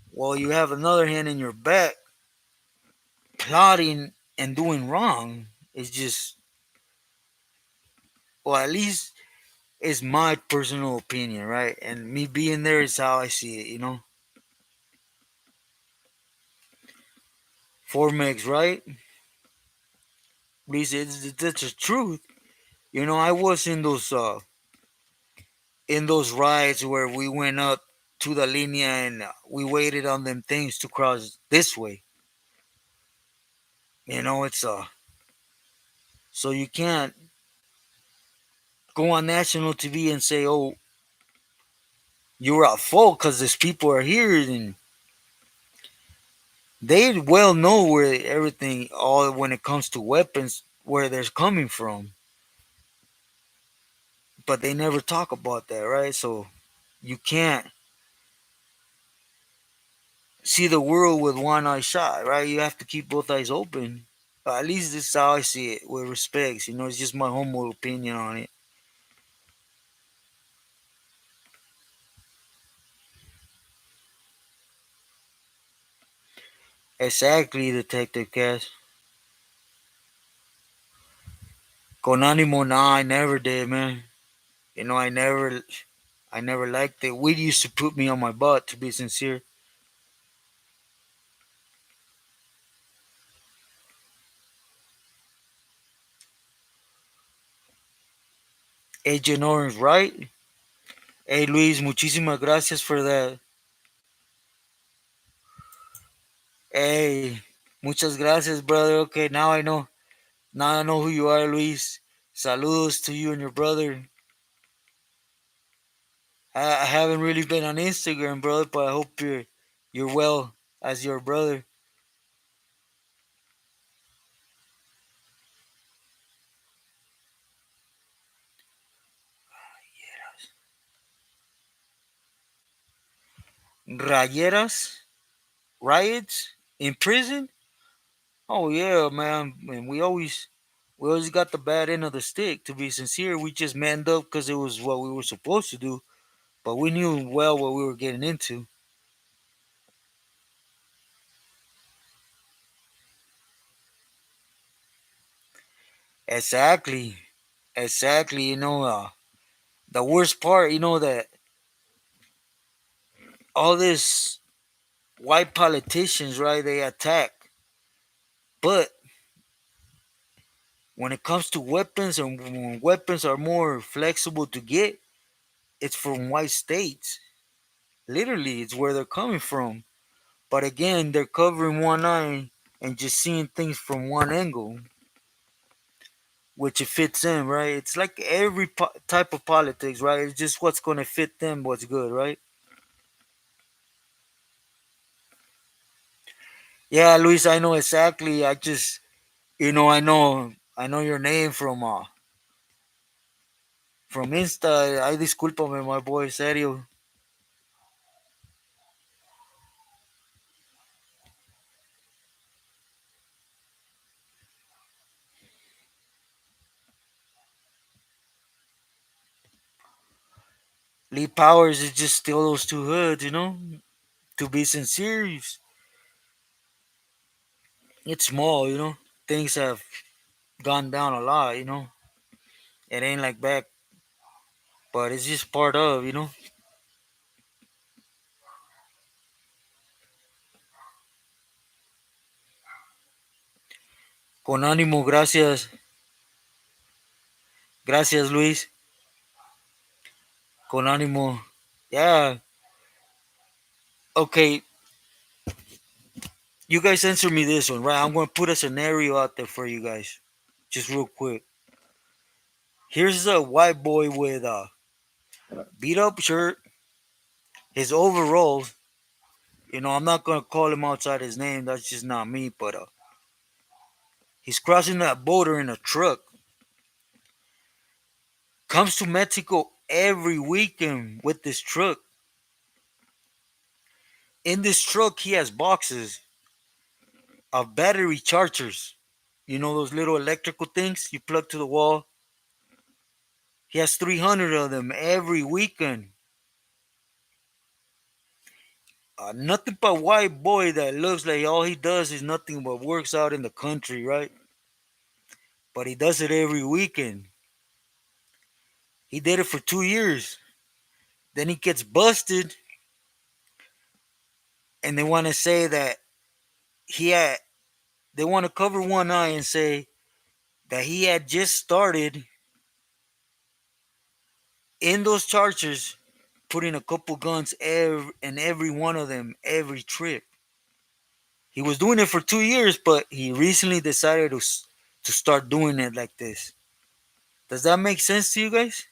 while you have another hand in your back plotting and doing wrong. It's just, well, at least it's my personal opinion, right? And me being there is how I see it, you know. Formex, right? Please, it's the truth. You know, I was in those rides where we went up to the linea and we waited on them things to cross this way. You know, it's so you can't go on national TV and say, "Oh, you were at fault because these people are here," and they well know where everything, all when it comes to weapons, where they're coming from, but they never talk about that, right? So you can't see the world with one eye shut, right? You have to keep both eyes open. At least this is how I see it, with respects. You know, it's just my humble opinion on it. Exactly, Detective Cass. Con ánimo, nah, I never did, man. You know, I never liked it. Weed used to put me on my butt, to be sincere. Agent Orange, right? Hey, Luis, muchísimas gracias for that. Hey, muchas gracias, brother. Okay, now I know. Now I know who you are, Luis. Saludos to you and your brother. I haven't really been on Instagram, brother, but I hope you're well as your brother. Rayeras, riots in prison. Oh yeah, man. Man, we always got the bad end of the stick. To be sincere, we just manned up because it was what we were supposed to do, but we knew well what we were getting into. Exactly. Exactly. The worst part, that all this white politicians, right, they attack. But when it comes to weapons, and when weapons are more flexible to get, it's from white states. Literally, it's where they're coming from. But again, they're covering one eye and just seeing things from one angle, which it fits in, right? It's like every type of politics, right? It's just what's going to fit them, what's good, right? Yeah, Luis, I know exactly. I just, I know your name from Insta. Ay, discúlpame, my boy, serio. Lee Powers is just still those two hoods. To be sincere, it's small. Things have gone down a lot. It ain't like back, but it's just part of. Con ánimo, gracias. Gracias, Luis. Con ánimo. Yeah. Okay, you guys answer me this one, right? I'm going to put a scenario out there for you guys. Just real quick. Here's a white boy with a beat up shirt, his overalls. I'm not going to call him outside his name. That's just not me. But he's crossing that border in a truck. Comes to Mexico every weekend with this truck. In this truck, he has boxes of battery chargers. Those little electrical things you plug to the wall. He has 300 of them every weekend. Nothing but white boy that looks like all he does is nothing but works out in the country, right? But he does it every weekend. He did it for 2 years. Then he gets busted, and they want to say that he had. They want to cover one eye and say that he had just started in those chargers, putting a couple guns in every one of them every trip. He was doing it for 2 years, but he recently decided to start doing it like this. Does that make sense to you guys?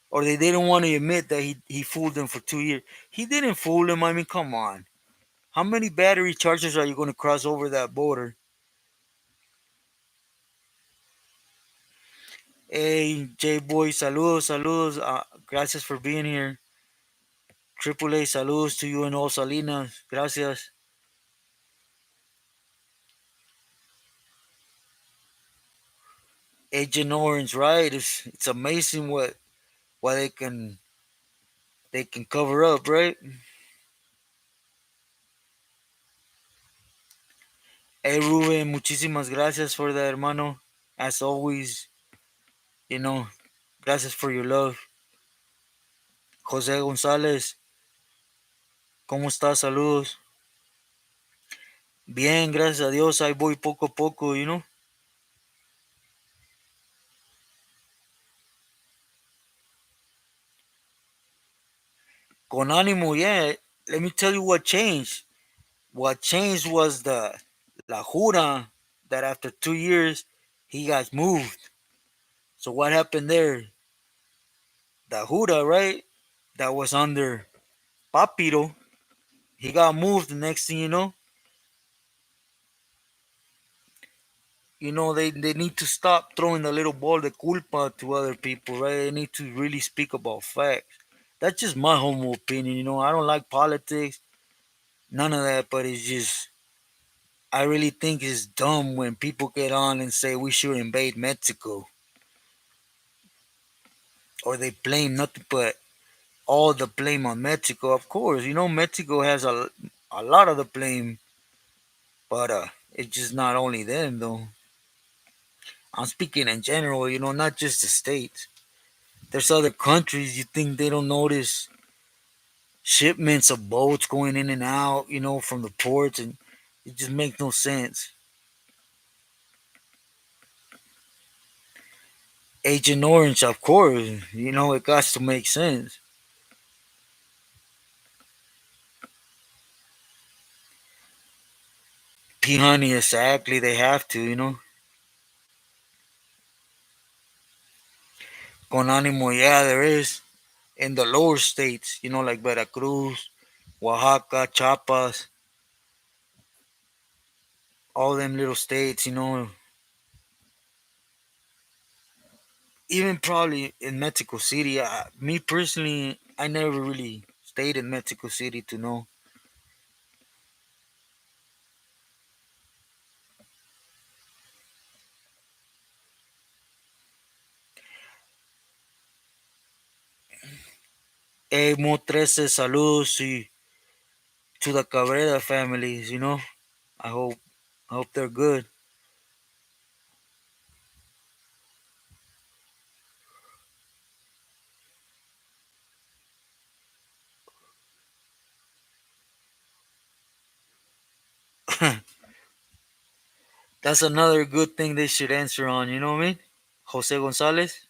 Or they didn't want to admit that he fooled them for 2 years? He didn't fool them. I mean, come on. How many battery chargers are you going to cross over that border? Hey, J Boy, saludos, saludos. Gracias for being here. Triple A, saludos to you and all Salinas. Gracias. Agent Orange, right? It's amazing what they can cover up, right? Hey, Ruben, muchísimas gracias for that, hermano. As always, you know, gracias for your love. José González, ¿cómo estás? Saludos. Bien, gracias a Dios. Ahí voy poco a poco. Con ánimo, yeah. Let me tell you what changed. What changed was the La Jura that after 2 years he got moved. So what happened there? The Jura, right? That was under Papiro. He got moved. The next thing they need to stop throwing the little ball de culpa to other people, right? They need to really speak about facts. That's just my humble opinion. I don't like politics, none of that, but it's just I really think it's dumb when people get on and say we should invade Mexico, or they blame nothing but all the blame on Mexico. Of course, Mexico has a lot of the blame, but it's just not only them though. I'm speaking in general, not just the states. There's other countries you think they don't notice shipments of boats going in and out, from the ports, and it just makes no sense. Agent Orange, of course, it got to make sense. P honey, exactly, they have to. Con ánimo, yeah, there is. In the lower states, like Veracruz, Oaxaca, Chiapas, all them little states. Even probably in Mexico City. Me personally, I never really stayed in Mexico City to know. Hey, Mo 13, saludos to the Cabrera families. I hope I hope they're good. That's another good thing they should answer on, you know what I mean? Jose Gonzalez,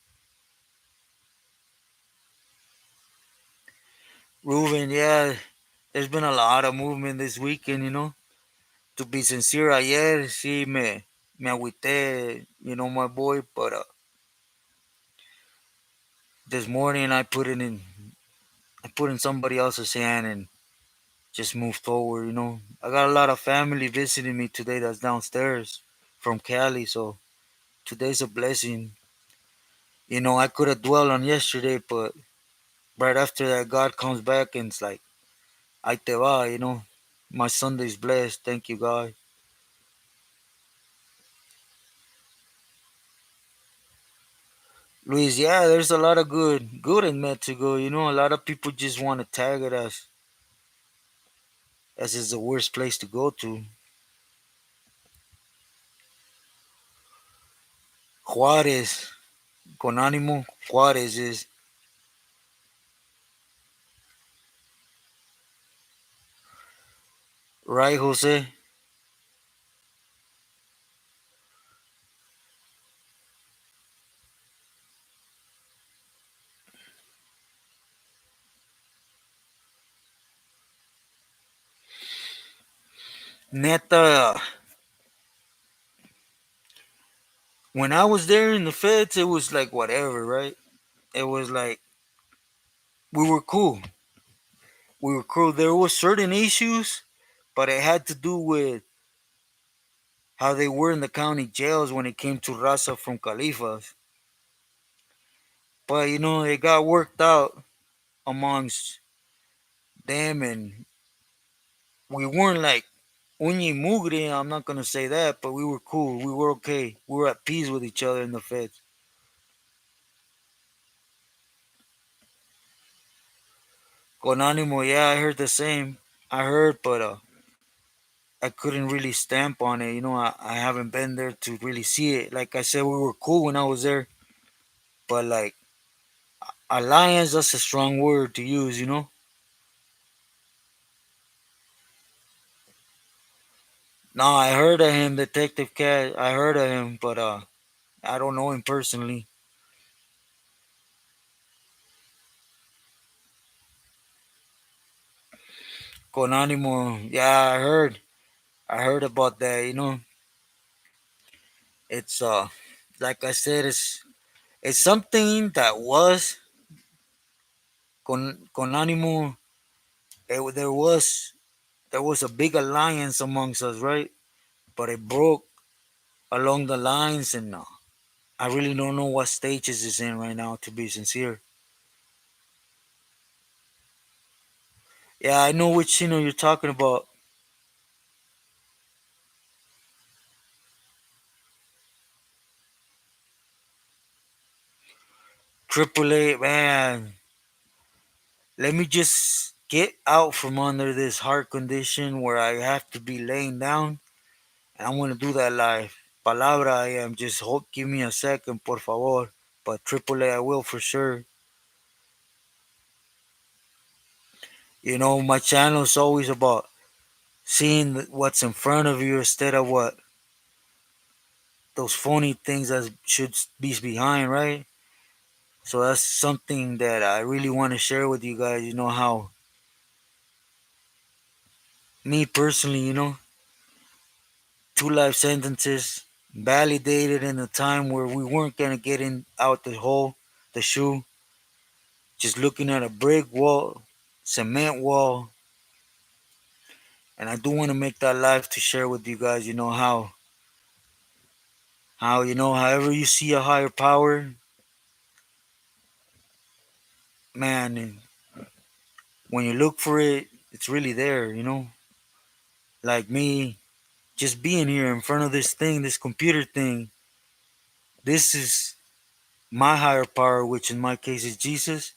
Ruben, yeah, there's been a lot of movement this weekend. To be sincere, ayer sí me agüité, my boy, but this morning I put in somebody else's hand and just moved forward. I got a lot of family visiting me today that's downstairs from Cali, so today's a blessing. I could have dwelled on yesterday, but right after that, God comes back and it's like, ahí te va. My Sunday's blessed. Thank you, God. Luis, yeah, there's a lot of good in Mexico. A lot of people just want to tag it as is the worst place to go to. Juarez, con ánimo, Juarez is right, Jose. Neta, when I was there in the feds, it was like whatever, right? It was like we were cool. We were cool. There was certain issues, but it had to do with how they were in the county jails when it came to Raza from Califas. But it got worked out amongst them, and we weren't like uña y mugre. I'm not gonna say that, but we were cool. We were okay. We were at peace with each other in the feds. Con ánimo, yeah, I heard the same. I heard, but I couldn't really stamp on it. I haven't been there to really see it. Like I said, we were cool when I was there, but like alliance, that's a strong word to use. No, I heard of him, Detective Cat. I heard of him, but I don't know him personally. Con ánimo, yeah, I heard about that. It's like I said, it's something that was con ánimo. There was a big alliance amongst us, right? But it broke along the lines, and I really don't know what stages it's in right now. To be sincere, yeah, I know which you're talking about. Triple A, man. Let me just get out from under this heart condition where I have to be laying down, and I want to do that live. palabra I am. Just hold, give me a second, por favor. But Triple A, I will for sure. You know, my channel is always about seeing what's in front of you instead of what those phony things that should be behind, right? So that's something that I really want to share with you guys. You know how me personally, two life sentences validated in a time where we weren't gonna get in out the hole, the shoe, just looking at a brick wall, cement wall, and I do want to make that live to share with you guys. You know how however you see a higher power, man, and when you look for it, it's really there. Like me, just being here in front of this thing, this computer thing. This is my higher power, which in my case is Jesus.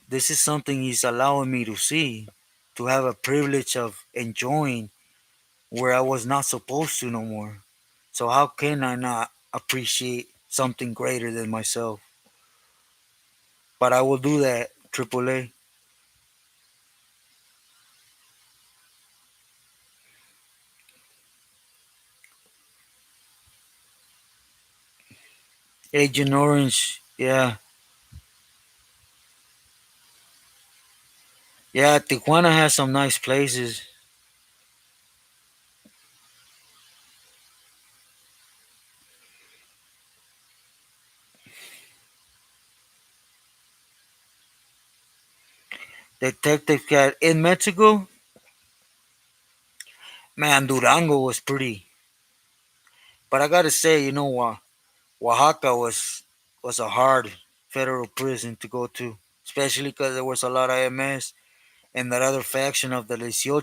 This is something He's allowing me to see, to have a privilege of enjoying where I was not supposed to no more. So how can I not appreciate something greater than myself? But I will do that, Triple A. Agent Orange, yeah. Yeah, Tijuana has some nice places. Detective Cat in Mexico, man, Durango was pretty. But I gotta say, Oaxaca was a hard federal prison to go to, especially because there was a lot of MS and that other faction of the 18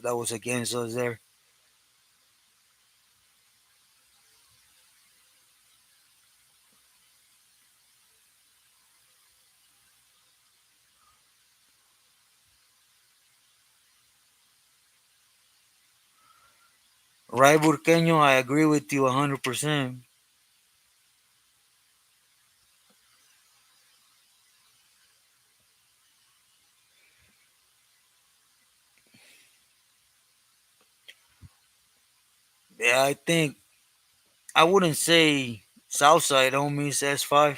that was against us there. Right, Burqueño, I agree with you 100%. Yeah, I think, I wouldn't say Southside homies S5,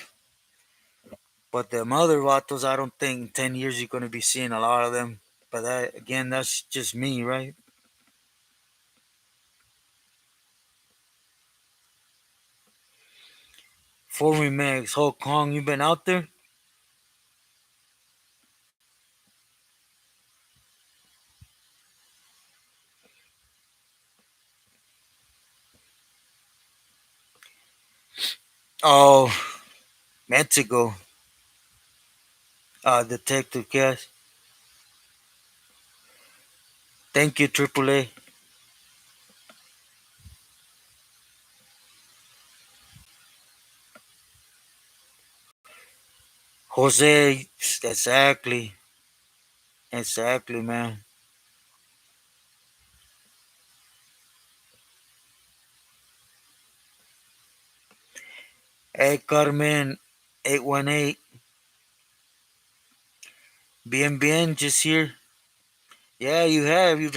but the other vatos, I don't think in 10 years you're going to be seeing a lot of them. But that, again, that's just me, right? Former Max, Hulk Kong, you been out there? Oh, Mexico, Detective Cash. Thank you, Triple A. Jose, exactly. Exactly, man. Hey, Carmen, 818. Bien, just here. Yeah, you have. You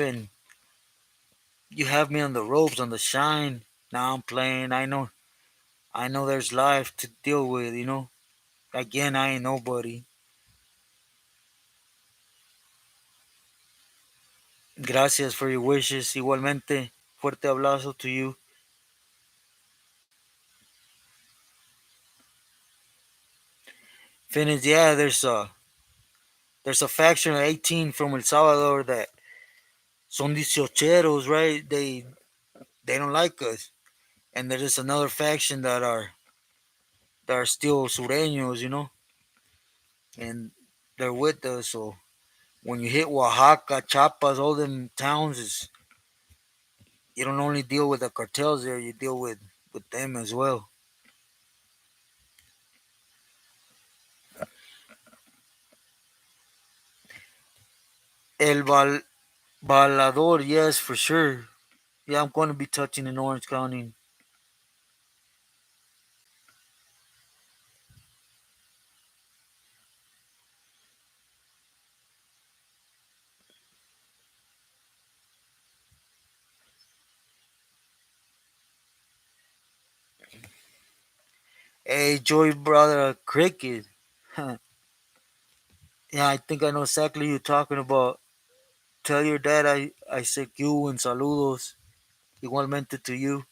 have me on the ropes, on the shine. Now I'm playing. I know there's life to deal with. Again, I ain't nobody. Gracias for your wishes. Igualmente, fuerte abrazo to you. Finish, yeah, there's a faction of 18 from El Salvador that son dieciocheros, right? They don't like us. And there is another faction that are still sureños, and they're with us. So when you hit Oaxaca, Chiapas, all them towns, you don't only deal with the cartels there, you deal with them as well. El Balador, yes, for sure. Yeah, I'm going to be touching in Orange County Hey, Joey brother, cricket. Yeah, I think I know exactly who you're talking about. Tell your dad I said you and saludos. Igualmente to you.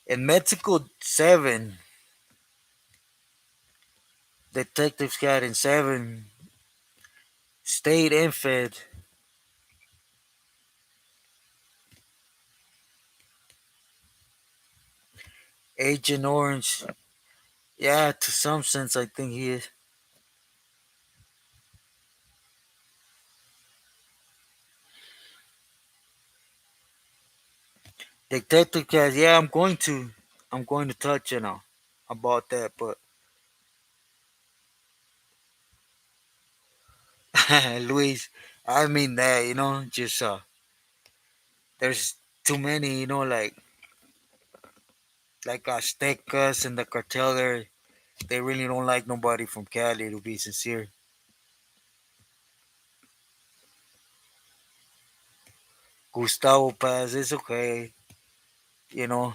In Mexico, 7. Detectives got in 7. State and Fed. Agent Orange. Yeah, to some sense, I think he is. Detective Cat, yeah, I'm going to touch about that, but Luis, I mean that, just there's too many, like Aztecas and the cartel there. They really don't like nobody from Cali, to be sincere. Gustavo Paz, it's okay, you know.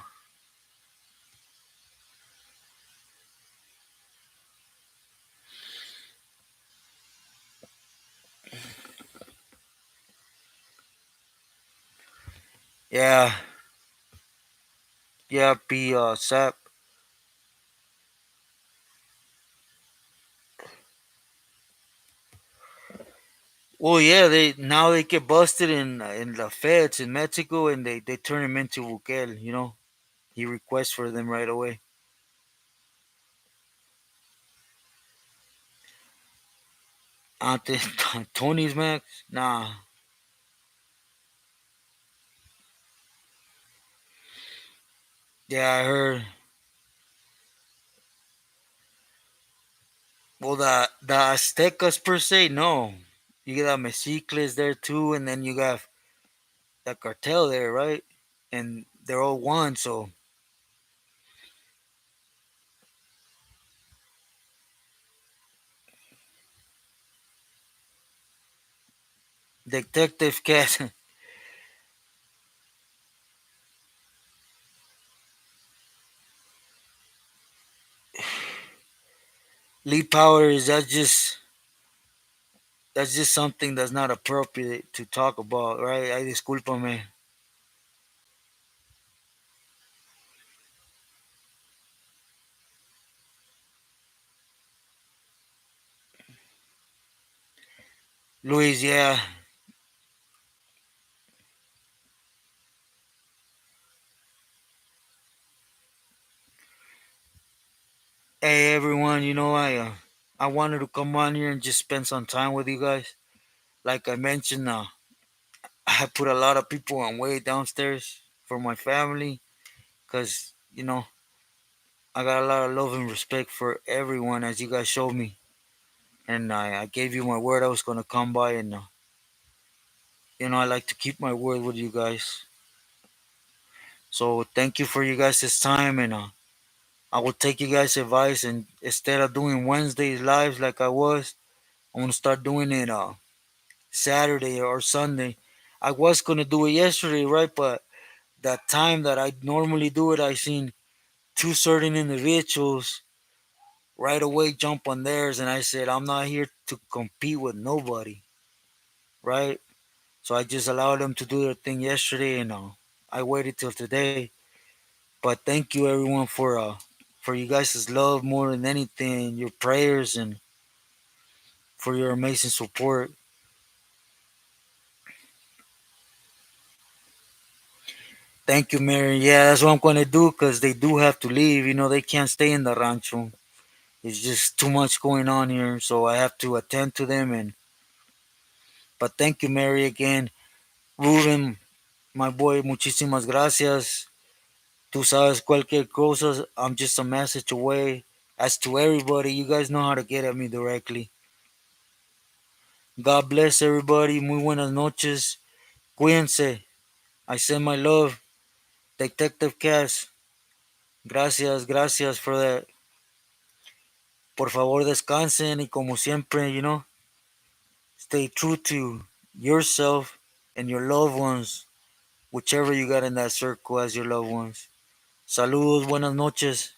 Yeah, yeah, Sap. Well, yeah, they get busted in the feds in Mexico, and they turn him into Bukel. He requests for them right away. Ante Tony's Max, nah. Yeah, I heard. Well, the Aztecas per se, no. You got Mesicles there too, and then you got the cartel there, right? And they're all one, so Detective Cat. Lee Powers, that's just something that's not appropriate to talk about, right? I disculpame. Luis, yeah. Hey everyone, I wanted to come on here and just spend some time with you guys. Like I mentioned, I put a lot of people on way downstairs for my family, because I got a lot of love and respect for everyone as you guys showed me, and I gave you my word I was gonna come by, and I like to keep my word with you guys. So thank you for you guys' time, and I will take you guys' advice, and instead of doing Wednesdays lives like I was, I'm gonna start doing it Saturday or Sunday. I was gonna do it yesterday, right? But that time that I normally do it, I seen two certain individuals right away jump on theirs, and I said I'm not here to compete with nobody, right? So I just allowed them to do their thing yesterday, and I waited till today. But thank you everyone for you guys' love more than anything, your prayers, and for your amazing support. Thank you, Mary. Yeah, that's what I'm gonna do because they do have to leave. They can't stay in the rancho. It's just too much going on here, so I have to attend to them. But thank you, Mary, again. Ruben, my boy, muchísimas gracias. Tú sabes cualquier cosa. I'm just a message away. As to everybody, you guys know how to get at me directly. God bless everybody. Muy buenas noches. Cuídense. I send my love. Detective Cass. Gracias, gracias for that. Por favor, descansen y como siempre, stay true to yourself and your loved ones, whichever you got in that circle as your loved ones. Saludos, buenas noches.